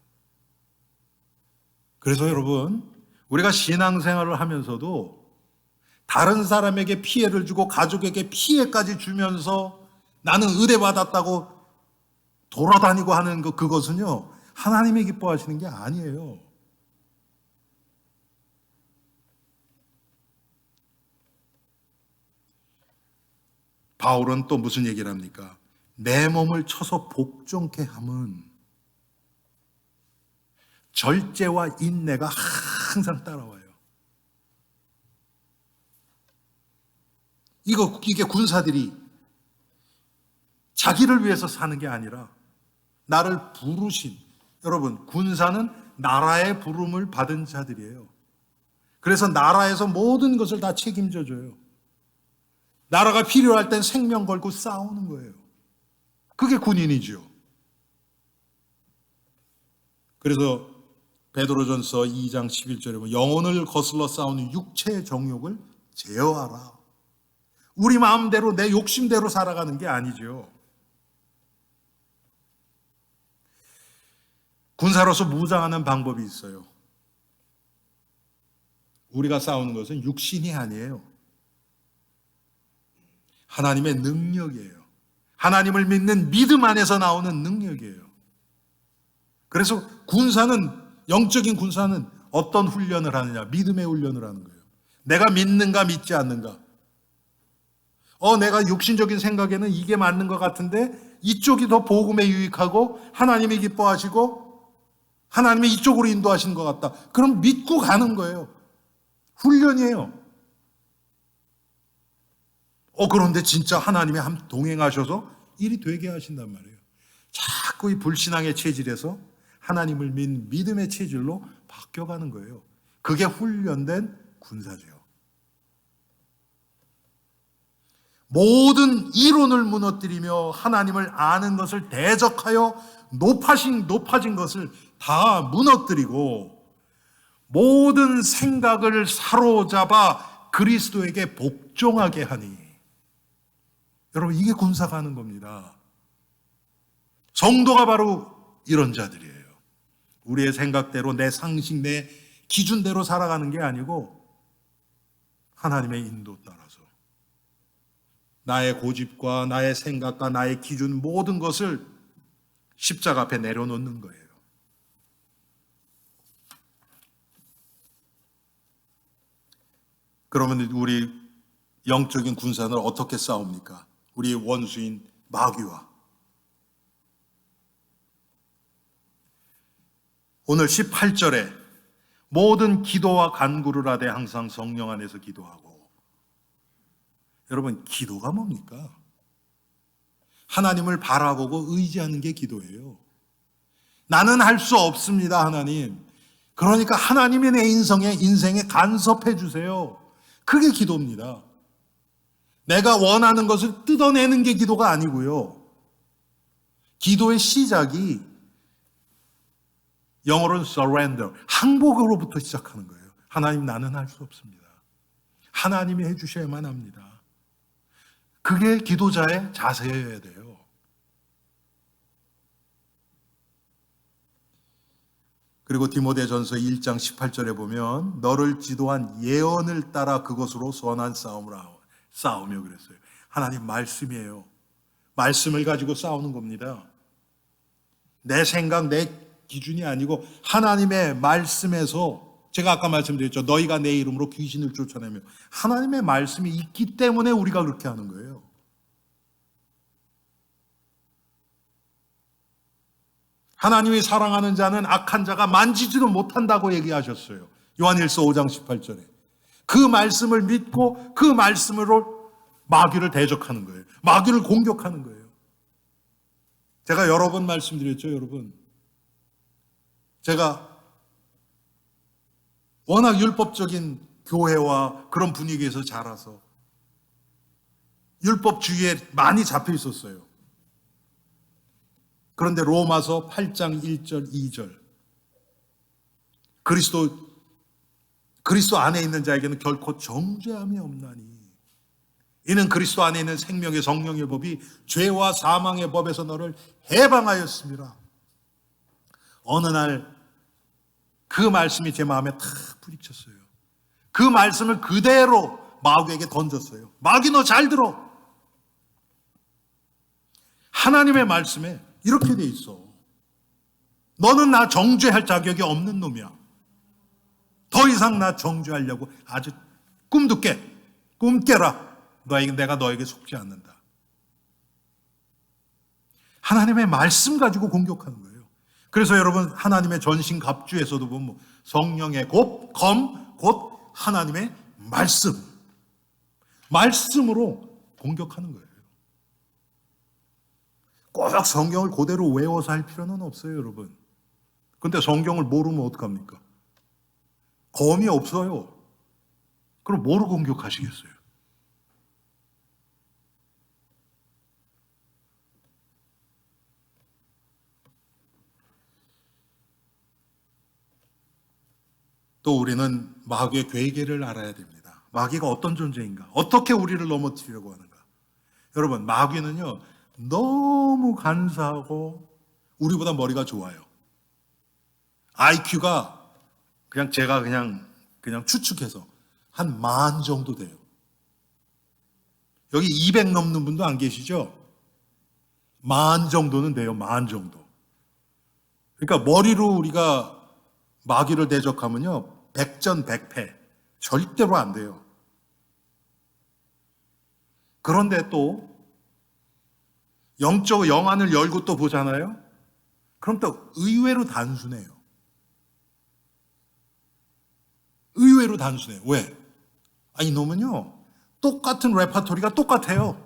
그래서 여러분, 우리가 신앙생활을 하면서도 다른 사람에게 피해를 주고 가족에게 피해까지 주면서 나는 의뢰받았다고 돌아다니고 하는 그것은요, 하나님이 기뻐하시는 게 아니에요. 바울은 또 무슨 얘기를 합니까? 내 몸을 쳐서 복종케 함은 절제와 인내가 항상 따라와요. 이게 군사들이 자기를 위해서 사는 게 아니라 나를 부르신, 여러분, 군사는 나라의 부름을 받은 자들이에요. 그래서 나라에서 모든 것을 다 책임져 줘요. 나라가 필요할 땐 생명 걸고 싸우는 거예요. 그게 군인이죠. 그래서 베드로전서 2장 11절에 보면 영혼을 거슬러 싸우는 육체의 정욕을 제어하라. 우리 마음대로 내 욕심대로 살아가는 게 아니죠. 군사로서 무장하는 방법이 있어요. 우리가 싸우는 것은 육신이 아니에요. 하나님의 능력이에요. 하나님을 믿는 믿음 안에서 나오는 능력이에요. 그래서 군사는, 영적인 군사는 어떤 훈련을 하느냐? 믿음의 훈련을 하는 거예요. 내가 믿는가 믿지 않는가? 내가 육신적인 생각에는 이게 맞는 것 같은데 이쪽이 더 복음에 유익하고 하나님이 기뻐하시고 하나님이 이쪽으로 인도하시는 것 같다. 그럼 믿고 가는 거예요. 훈련이에요. 그런데 진짜 하나님이 동행하셔서 일이 되게 하신단 말이에요. 자꾸 이 불신앙의 체질에서 하나님을 믿는 믿음의 체질로 바뀌어가는 거예요. 그게 훈련된 군사죠. 모든 이론을 무너뜨리며 하나님을 아는 것을 대적하여 높아진 것을 다 무너뜨리고 모든 생각을 사로잡아 그리스도에게 복종하게 하니, 여러분, 이게 군사가 하는 겁니다. 성도가 바로 이런 자들이에요. 우리의 생각대로, 내 상식, 내 기준대로 살아가는 게 아니고 하나님의 인도 따라서 나의 고집과 나의 생각과 나의 기준, 모든 것을 십자가 앞에 내려놓는 거예요. 그러면 우리 영적인 군사는 어떻게 싸웁니까? 우리의 원수인 마귀와. 오늘 18절에 모든 기도와 간구를 하되 항상 성령 안에서 기도하고. 여러분, 기도가 뭡니까? 하나님을 바라보고 의지하는 게 기도예요. 나는 할 수 없습니다, 하나님. 그러니까 하나님이 내 인생에 간섭해 주세요. 그게 기도입니다. 내가 원하는 것을 뜯어내는 게 기도가 아니고요. 기도의 시작이 영어로는 surrender, 항복으로부터 시작하는 거예요. 하나님, 나는 할 수 없습니다. 하나님이 해주셔야만 합니다. 그게 기도자의 자세여야 돼요. 그리고 디모데전서 1장 18절에 보면 너를 지도한 예언을 따라 그것으로 선한 싸움을 싸우며 그랬어요. 하나님 말씀이에요. 말씀을 가지고 싸우는 겁니다. 내 생각, 내 기준이 아니고 하나님의 말씀에서, 제가 아까 말씀드렸죠. 너희가 내 이름으로 귀신을 쫓아내며, 하나님의 말씀이 있기 때문에 우리가 그렇게 하는 거예요. 하나님이 사랑하는 자는 악한 자가 만지지도 못한다고 얘기하셨어요. 요한일서 5장 18절에. 그 말씀을 믿고 그 말씀으로 마귀를 대적하는 거예요. 마귀를 공격하는 거예요. 제가 여러 번 말씀드렸죠, 여러분. 제가 워낙 율법적인 교회와 그런 분위기에서 자라서 율법주의에 많이 잡혀 있었어요. 그런데 로마서 8장 1절 2절, 그리스도 안에 있는 자에게는 결코 정죄함이 없나니 이는 그리스도 안에 있는 생명의 성령의 법이 죄와 사망의 법에서 너를 해방하였습니다. 어느 날 그 말씀이 제 마음에 탁 부딪혔어요. 그 말씀을 그대로 마귀에게 던졌어요. 마귀 너 잘 들어. 하나님의 말씀에 이렇게 돼 있어. 너는 나 정죄할 자격이 없는 놈이야. 더 이상 나 정죄하려고 아주 꿈도 깨. 꿈 깨라. 내가 너에게 속지 않는다. 하나님의 말씀 가지고 공격하는 거예요. 그래서 여러분 하나님의 전신갑주에서도 보면 성령의 곧 하나님의 말씀으로 공격하는 거예요. 꼭 성경을 그대로 외워서 할 필요는 없어요, 여러분. 근데 성경을 모르면 어떡합니까? 검이 없어요. 그럼 뭐로 공격하시겠어요? 또 우리는 마귀의 괴계를 알아야 됩니다. 마귀가 어떤 존재인가? 어떻게 우리를 넘어뜨리려고 하는가? 여러분, 마귀는요, 너무 간사하고 우리보다 머리가 좋아요. IQ가 제가 그냥 추측해서 한 10,000 정도 돼요. 여기 200 넘는 분도 안 계시죠? 10,000 정도는 돼요. 10,000 정도. 그러니까 머리로 우리가 마귀를 대적하면요, 백전백패. 절대로 안 돼요. 그런데 또 영적 영안을 열고 또 보잖아요. 그럼 또 의외로 단순해요. 의외로 단순해요. 왜? 이놈은요, 똑같은 레퍼토리가 똑같아요.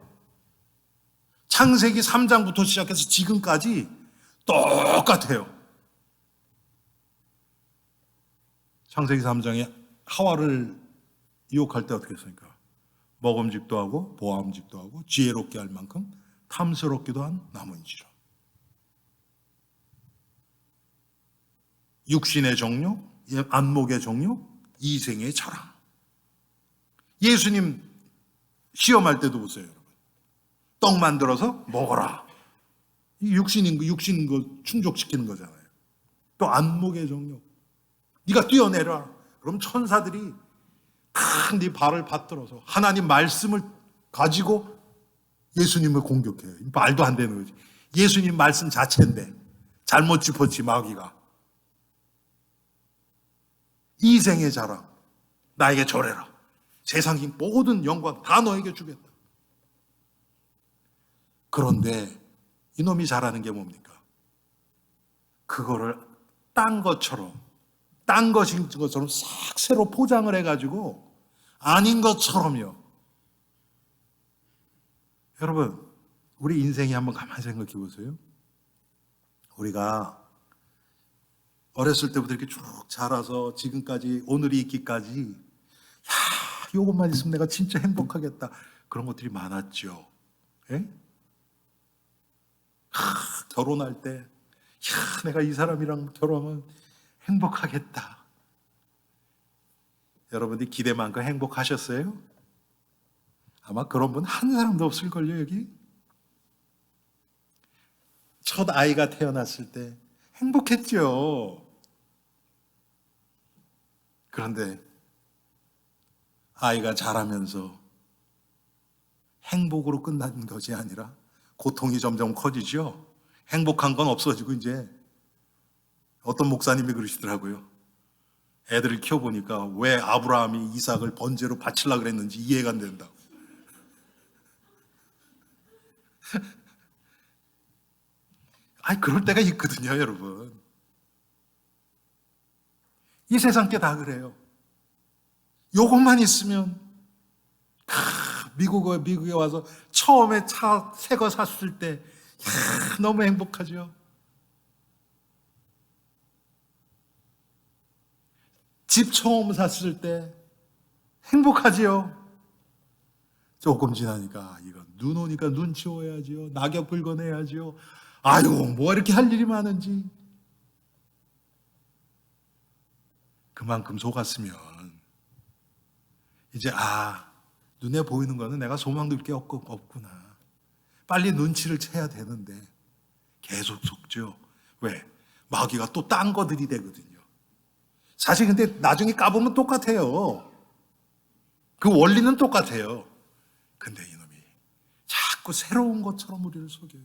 창세기 3장부터 시작해서 지금까지 똑같아요. 창세기 3장에 하와를 유혹할 때 어떻게 했습니까? 먹음직도 하고 보암직도 하고 지혜롭게 할 만큼 탐스럽기도 한 나무인지라. 육신의 정욕, 안목의 정욕, 이생의 자랑. 예수님 시험할 때도 보세요, 여러분. 떡 만들어서 먹어라. 이 육신 거 충족시키는 거잖아요. 또 안목의 정욕. 네가 뛰어내라. 그럼 천사들이 네 발을 받들어서 하나님 말씀을 가지고 예수님을 공격해요. 말도 안 되는 거지. 예수님 말씀 자체인데 잘못 짚었지, 마귀가. 이생의 자랑. 나에게 절해라. 세상의 모든 영광 다 너에게 주겠다. 그런데 이놈이 잘하는 게 뭡니까? 그거를 딴 것인 것처럼 싹 새로 포장을 해가지고 아닌 것처럼요. 여러분, 우리 인생이 한번 가만히 생각해 보세요. 우리가 어렸을 때부터 이렇게 쭉 자라서 지금까지, 오늘이 있기까지, 이것만 있으면 내가 진짜 행복하겠다. 그런 것들이 많았죠. 예? 결혼할 때, 내가 이 사람이랑 결혼하면 행복하겠다. 여러분들이 기대만큼 행복하셨어요? 아마 그런 분 한 사람도 없을걸요, 여기? 첫 아이가 태어났을 때 행복했죠. 그런데 아이가 자라면서 행복으로 끝난 것이 아니라 고통이 점점 커지죠. 행복한 건 없어지고 이제 어떤 목사님이 그러시더라고요. 애들을 키워보니까 왜 아브라함이 이삭을 번제로 바치려고 그랬는지 이해가 안 된다고. 그럴 때가 있거든요, 여러분. 이 세상 게 다 그래요. 요것만 있으면, 미국에 와서 처음에 차 새 거 샀을 때, 너무 행복하죠. 집 처음 샀을 때 행복하지요. 조금 지나니까 이거 눈 오니까 눈 치워야지요. 낙엽 긁어내야지요. 뭐 이렇게 할 일이 많은지. 그만큼 속았으면 이제 눈에 보이는 거는 내가 소망될 게 없구나. 빨리 눈치를 채야 되는데 계속 속죠. 왜? 마귀가 또 딴 거들이 되거든요. 사실 근데 나중에 까보면 똑같아요. 그 원리는 똑같아요. 근데 이놈이 자꾸 새로운 것처럼 우리를 속여요.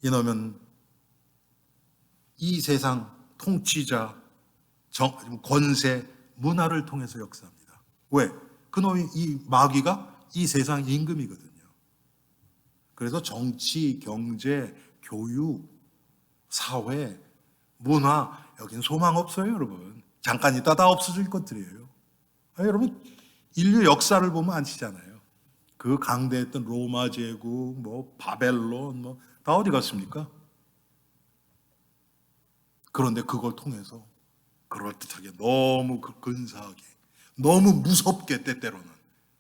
이놈은 이 세상 통치자, 권세, 문화를 통해서 역사합니다. 왜? 그놈이, 이 마귀가 이 세상 임금이거든요. 그래서 정치, 경제, 교육, 사회, 문화, 여긴 소망 없어요, 여러분. 잠깐 있다 다 없어질 것들이에요. 여러분, 인류 역사를 보면 아시잖아요. 그 강대했던 로마 제국, 바벨론, 다 어디 갔습니까? 그런데 그걸 통해서 그럴듯하게 너무 근사하게, 너무 무섭게 때때로는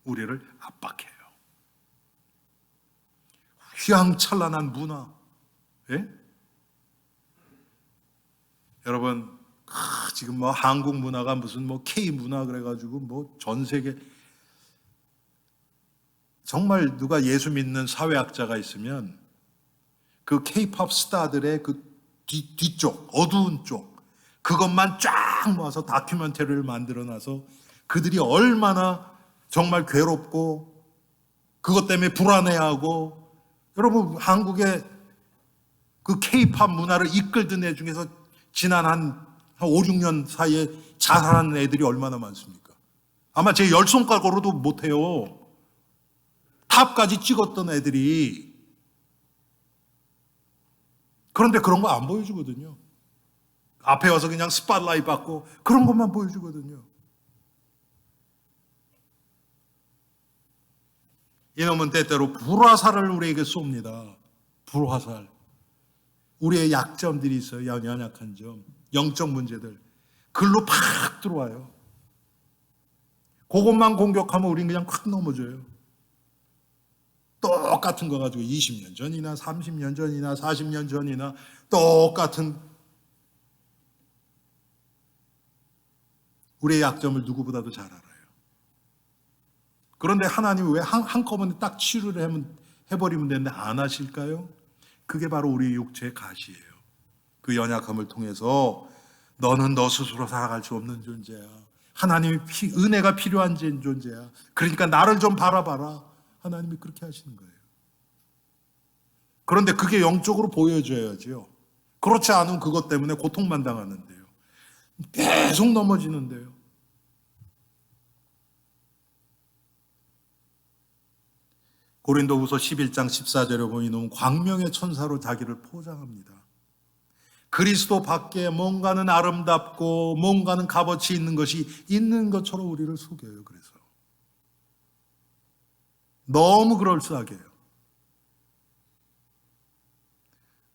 우리를 압박해요. 휘황찬란한 문화. 예? 여러분, 지금 한국 문화가 무슨 K 문화 그래가지고 전 세계, 정말 누가 예수 믿는 사회학자가 있으면 그 K-팝 스타들의 그 뒤쪽, 어두운 쪽, 그것만 쫙 모아서 다큐멘터리를 만들어놔서 그들이 얼마나 정말 괴롭고 그것 때문에 불안해하고, 여러분 한국의 그 K-팝 문화를 이끌던 애 중에서 지난 한 5, 6년 사이에 자살한 애들이 얼마나 많습니까? 아마 제 10손가락으로도 못해요. 탑까지 찍었던 애들이. 그런데 그런 거 안 보여주거든요. 앞에 와서 그냥 스팟라이트 받고 그런 것만 보여주거든요. 이놈은 때때로 불화살을 우리에게 쏩니다. 불화살. 우리의 약점들이 있어요. 연약한 점, 영적 문제들. 글로 팍 들어와요. 그것만 공격하면 우린 그냥 콱 넘어져요. 똑같은 거 가지고 20년 전이나 30년 전이나 40년 전이나 똑같은, 우리의 약점을 누구보다도 잘 알아요. 그런데 하나님이 왜 한꺼번에 딱 치료를 해버리면 되는데 안 하실까요? 그게 바로 우리 육체의 가시예요. 그 연약함을 통해서 너는 너 스스로 살아갈 수 없는 존재야. 하나님의 은혜가 필요한 존재야. 그러니까 나를 좀 바라봐라. 하나님이 그렇게 하시는 거예요. 그런데 그게 영적으로 보여줘야지요. 그렇지 않으면 그것 때문에 고통만 당하는데요. 계속 넘어지는데요. 고린도후서 11장 14절에 보면 이놈은 광명의 천사로 자기를 포장합니다. 그리스도 밖에 뭔가는 아름답고 뭔가는 값어치 있는 것이 있는 것처럼 우리를 속여요. 그래서 너무 그럴싸하게 해요.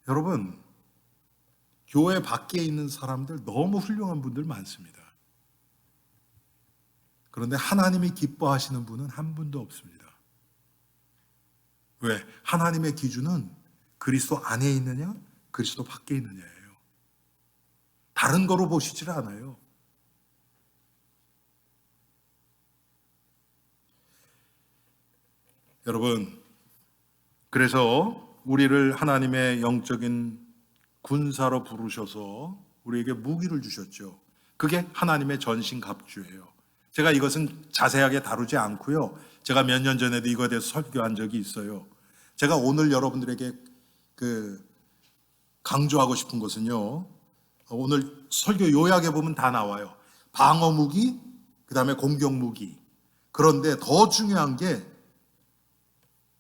여러분, 교회 밖에 있는 사람들 너무 훌륭한 분들 많습니다. 그런데 하나님이 기뻐하시는 분은 한 분도 없습니다. 왜? 하나님의 기준은 그리스도 안에 있느냐, 그리스도 밖에 있느냐예요. 다른 거로 보시질 않아요. 여러분, 그래서 우리를 하나님의 영적인 군사로 부르셔서 우리에게 무기를 주셨죠. 그게 하나님의 전신갑주예요. 제가 이것은 자세하게 다루지 않고요. 제가 몇 년 전에도 이거에 대해서 설교한 적이 있어요. 제가 오늘 여러분들에게 강조하고 싶은 것은요. 오늘 설교 요약에 보면 다 나와요. 방어 무기, 그 다음에 공격 무기. 그런데 더 중요한 게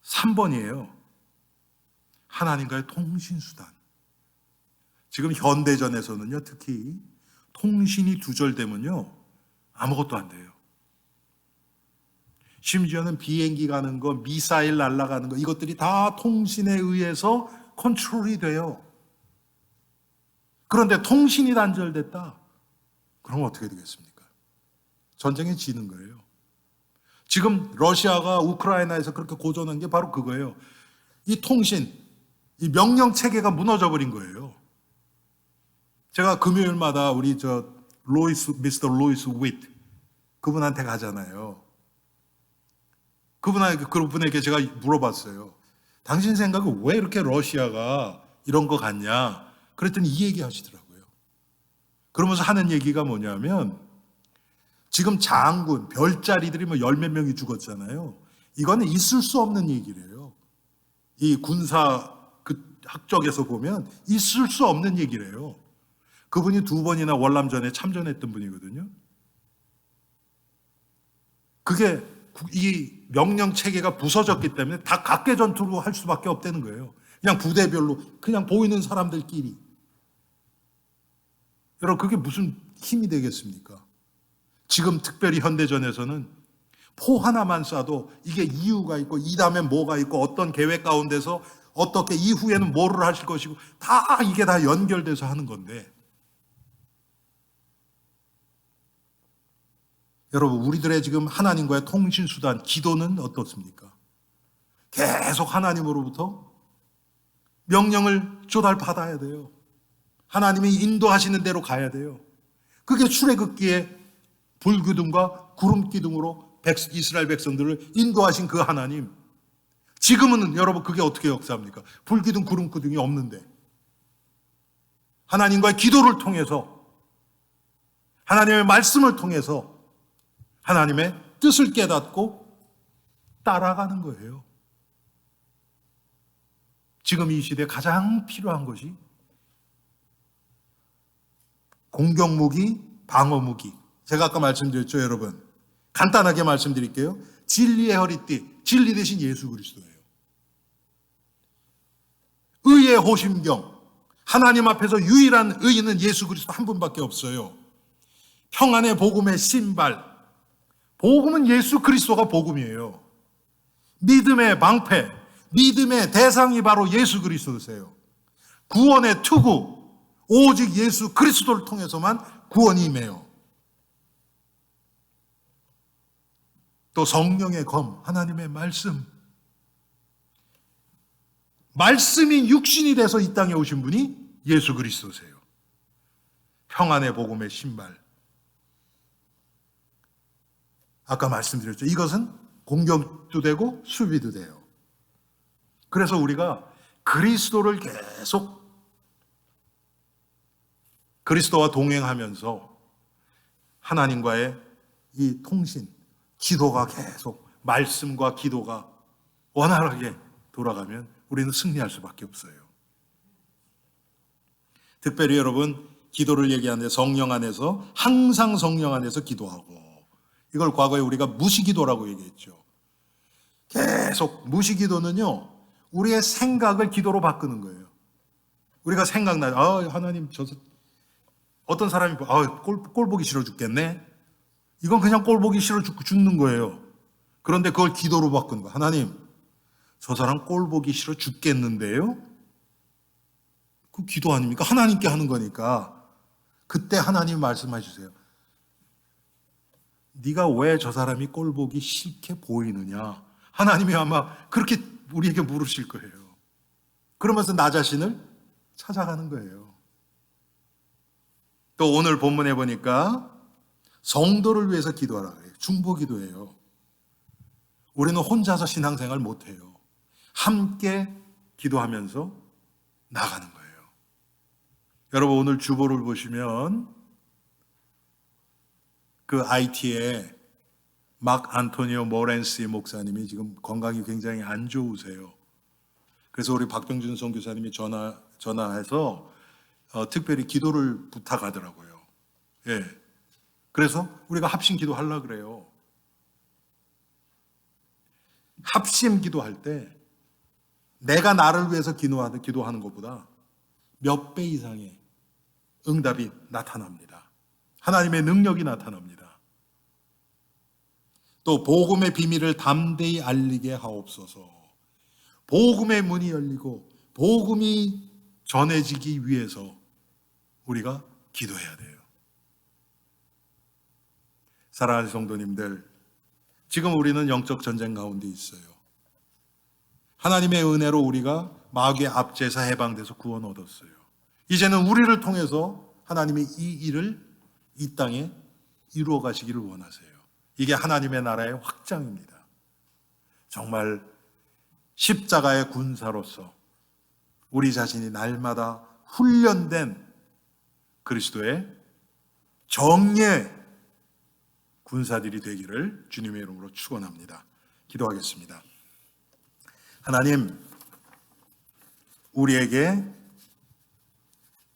3번이에요. 하나님과의 통신수단. 지금 현대전에서는요, 특히 통신이 두절되면요, 아무것도 안 돼요. 심지어는 비행기 가는 거, 미사일 날아가는 거, 이것들이 다 통신에 의해서 컨트롤이 돼요. 그런데 통신이 단절됐다. 그럼 어떻게 되겠습니까? 전쟁에 지는 거예요. 지금 러시아가 우크라이나에서 그렇게 고전한 게 바로 그거예요. 이 통신, 이 명령 체계가 무너져 버린 거예요. 제가 금요일마다 우리 미스터 로이스 윗 그분한테 가잖아요. 그분에게 제가 물어봤어요. 당신 생각은 왜 이렇게 러시아가 이런 거 같냐? 그랬더니 이 얘기 하시더라고요. 그러면서 하는 얘기가 뭐냐면 지금 장군, 별자리들이 뭐 열 몇 명이 죽었잖아요. 이거는 있을 수 없는 얘기래요. 이 군사 그 학적에서 보면 있을 수 없는 얘기래요. 그분이 2번이나 월남전에 참전했던 분이거든요. 그게 이 명령 체계가 부서졌기 때문에 다 각계 전투로 할 수밖에 없다는 거예요. 그냥 부대별로 그냥 보이는 사람들끼리. 여러분 그게 무슨 힘이 되겠습니까? 지금 특별히 현대전에서는 포 하나만 쏴도 이게 이유가 있고 이 다음에 뭐가 있고 어떤 계획 가운데서 어떻게 이후에는 뭐를 하실 것이고 다 이게 다 연결돼서 하는 건데 여러분 우리들의 지금 하나님과의 통신수단 기도는 어떻습니까? 계속 하나님으로부터 명령을 조달받아야 돼요. 하나님이 인도하시는 대로 가야 돼요. 그게 출애굽기에 불기둥과 구름기둥으로 이스라엘 백성들을 인도하신 그 하나님. 지금은 여러분 그게 어떻게 역사합니까? 불기둥 구름기둥이 없는데 하나님과의 기도를 통해서 하나님의 말씀을 통해서 하나님의 뜻을 깨닫고 따라가는 거예요. 지금 이 시대에 가장 필요한 것이 공격무기, 방어무기. 제가 아까 말씀드렸죠, 여러분. 간단하게 말씀드릴게요. 진리의 허리띠, 진리 대신 예수 그리스도예요. 의의 호심경, 하나님 앞에서 유일한 의인은 예수 그리스도 한 분밖에 없어요. 평안의 복음의 신발, 복음은 예수 그리스도가 복음이에요. 믿음의 방패, 믿음의 대상이 바로 예수 그리스도세요. 구원의 투구, 오직 예수 그리스도를 통해서만 구원이 임해요. 또 성령의 검, 하나님의 말씀. 말씀이 육신이 돼서 이 땅에 오신 분이 예수 그리스도세요. 평안의 복음의 신발. 아까 말씀드렸죠. 이것은 공격도 되고 수비도 돼요. 그래서 우리가 그리스도를 계속 그리스도와 동행하면서 하나님과의 이 통신, 기도가 계속 말씀과 기도가 원활하게 돌아가면 우리는 승리할 수밖에 없어요. 특별히 여러분 기도를 얘기하는데 성령 안에서 항상 성령 안에서 기도하고 이걸 과거에 우리가 무시기도라고 얘기했죠. 계속 무시기도는요 우리의 생각을 기도로 바꾸는 거예요. 우리가 생각나요. 하나님 어떤 사람이 꼴 보기 싫어 죽겠네. 이건 그냥 꼴 보기 싫어 죽는 거예요. 그런데 그걸 기도로 바꾸는 거예요. 하나님, 저 사람 꼴 보기 싫어 죽겠는데요? 그 기도 아닙니까? 하나님께 하는 거니까. 그때 하나님 말씀해 주세요. 네가 왜 저 사람이 꼴 보기 싫게 보이느냐? 하나님이 아마 그렇게 우리에게 물으실 거예요. 그러면서 나 자신을 찾아가는 거예요. 또 오늘 본문에 보니까 성도를 위해서 기도하라 그래요. 중보기도예요. 우리는 혼자서 신앙생활 못해요. 함께 기도하면서 나가는 거예요. 여러분 오늘 주보를 보시면 그 IT에 막 안토니오 모렌시 목사님이 지금 건강이 굉장히 안 좋으세요. 그래서 우리 박병준 선교사님이 전화해서 특별히 기도를 부탁하더라고요. 예. 그래서 우리가 합심 기도하려고 그래요. 합심 기도할 때 내가 나를 위해서 기도하는 것보다 몇 배 이상의 응답이 나타납니다. 하나님의 능력이 나타납니다. 또 복음의 비밀을 담대히 알리게 하옵소서. 복음의 문이 열리고 복음이 전해지기 위해서 우리가 기도해야 돼요. 사랑하는 성도님들, 지금 우리는 영적 전쟁 가운데 있어요. 하나님의 은혜로 우리가 마귀의 압제에서 해방돼서 구원 얻었어요. 이제는 우리를 통해서 하나님이 이 일을 이 땅에 이루어 가시기를 원하세요. 이게 하나님의 나라의 확장입니다. 정말 십자가의 군사로서 우리 자신이 날마다 훈련된 그리스도의 정예 군사들이 되기를 주님의 이름으로 축원합니다. 기도하겠습니다. 하나님, 우리에게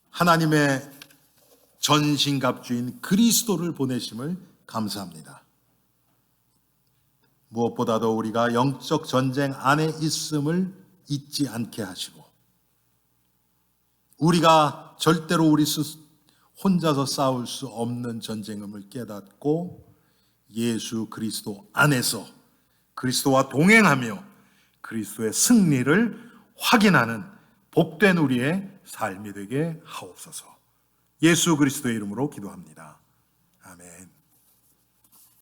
하나님의 전신갑주인 그리스도를 보내심을 감사합니다. 무엇보다도 우리가 영적 전쟁 안에 있음을 잊지 않게 하시고, 우리가 절대로 우리 혼자서 싸울 수 없는 전쟁임을 깨닫고 예수 그리스도 안에서 그리스도와 동행하며 그리스도의 승리를 확인하는 복된 우리의 삶이 되게 하옵소서. 예수 그리스도의 이름으로 기도합니다. 아멘.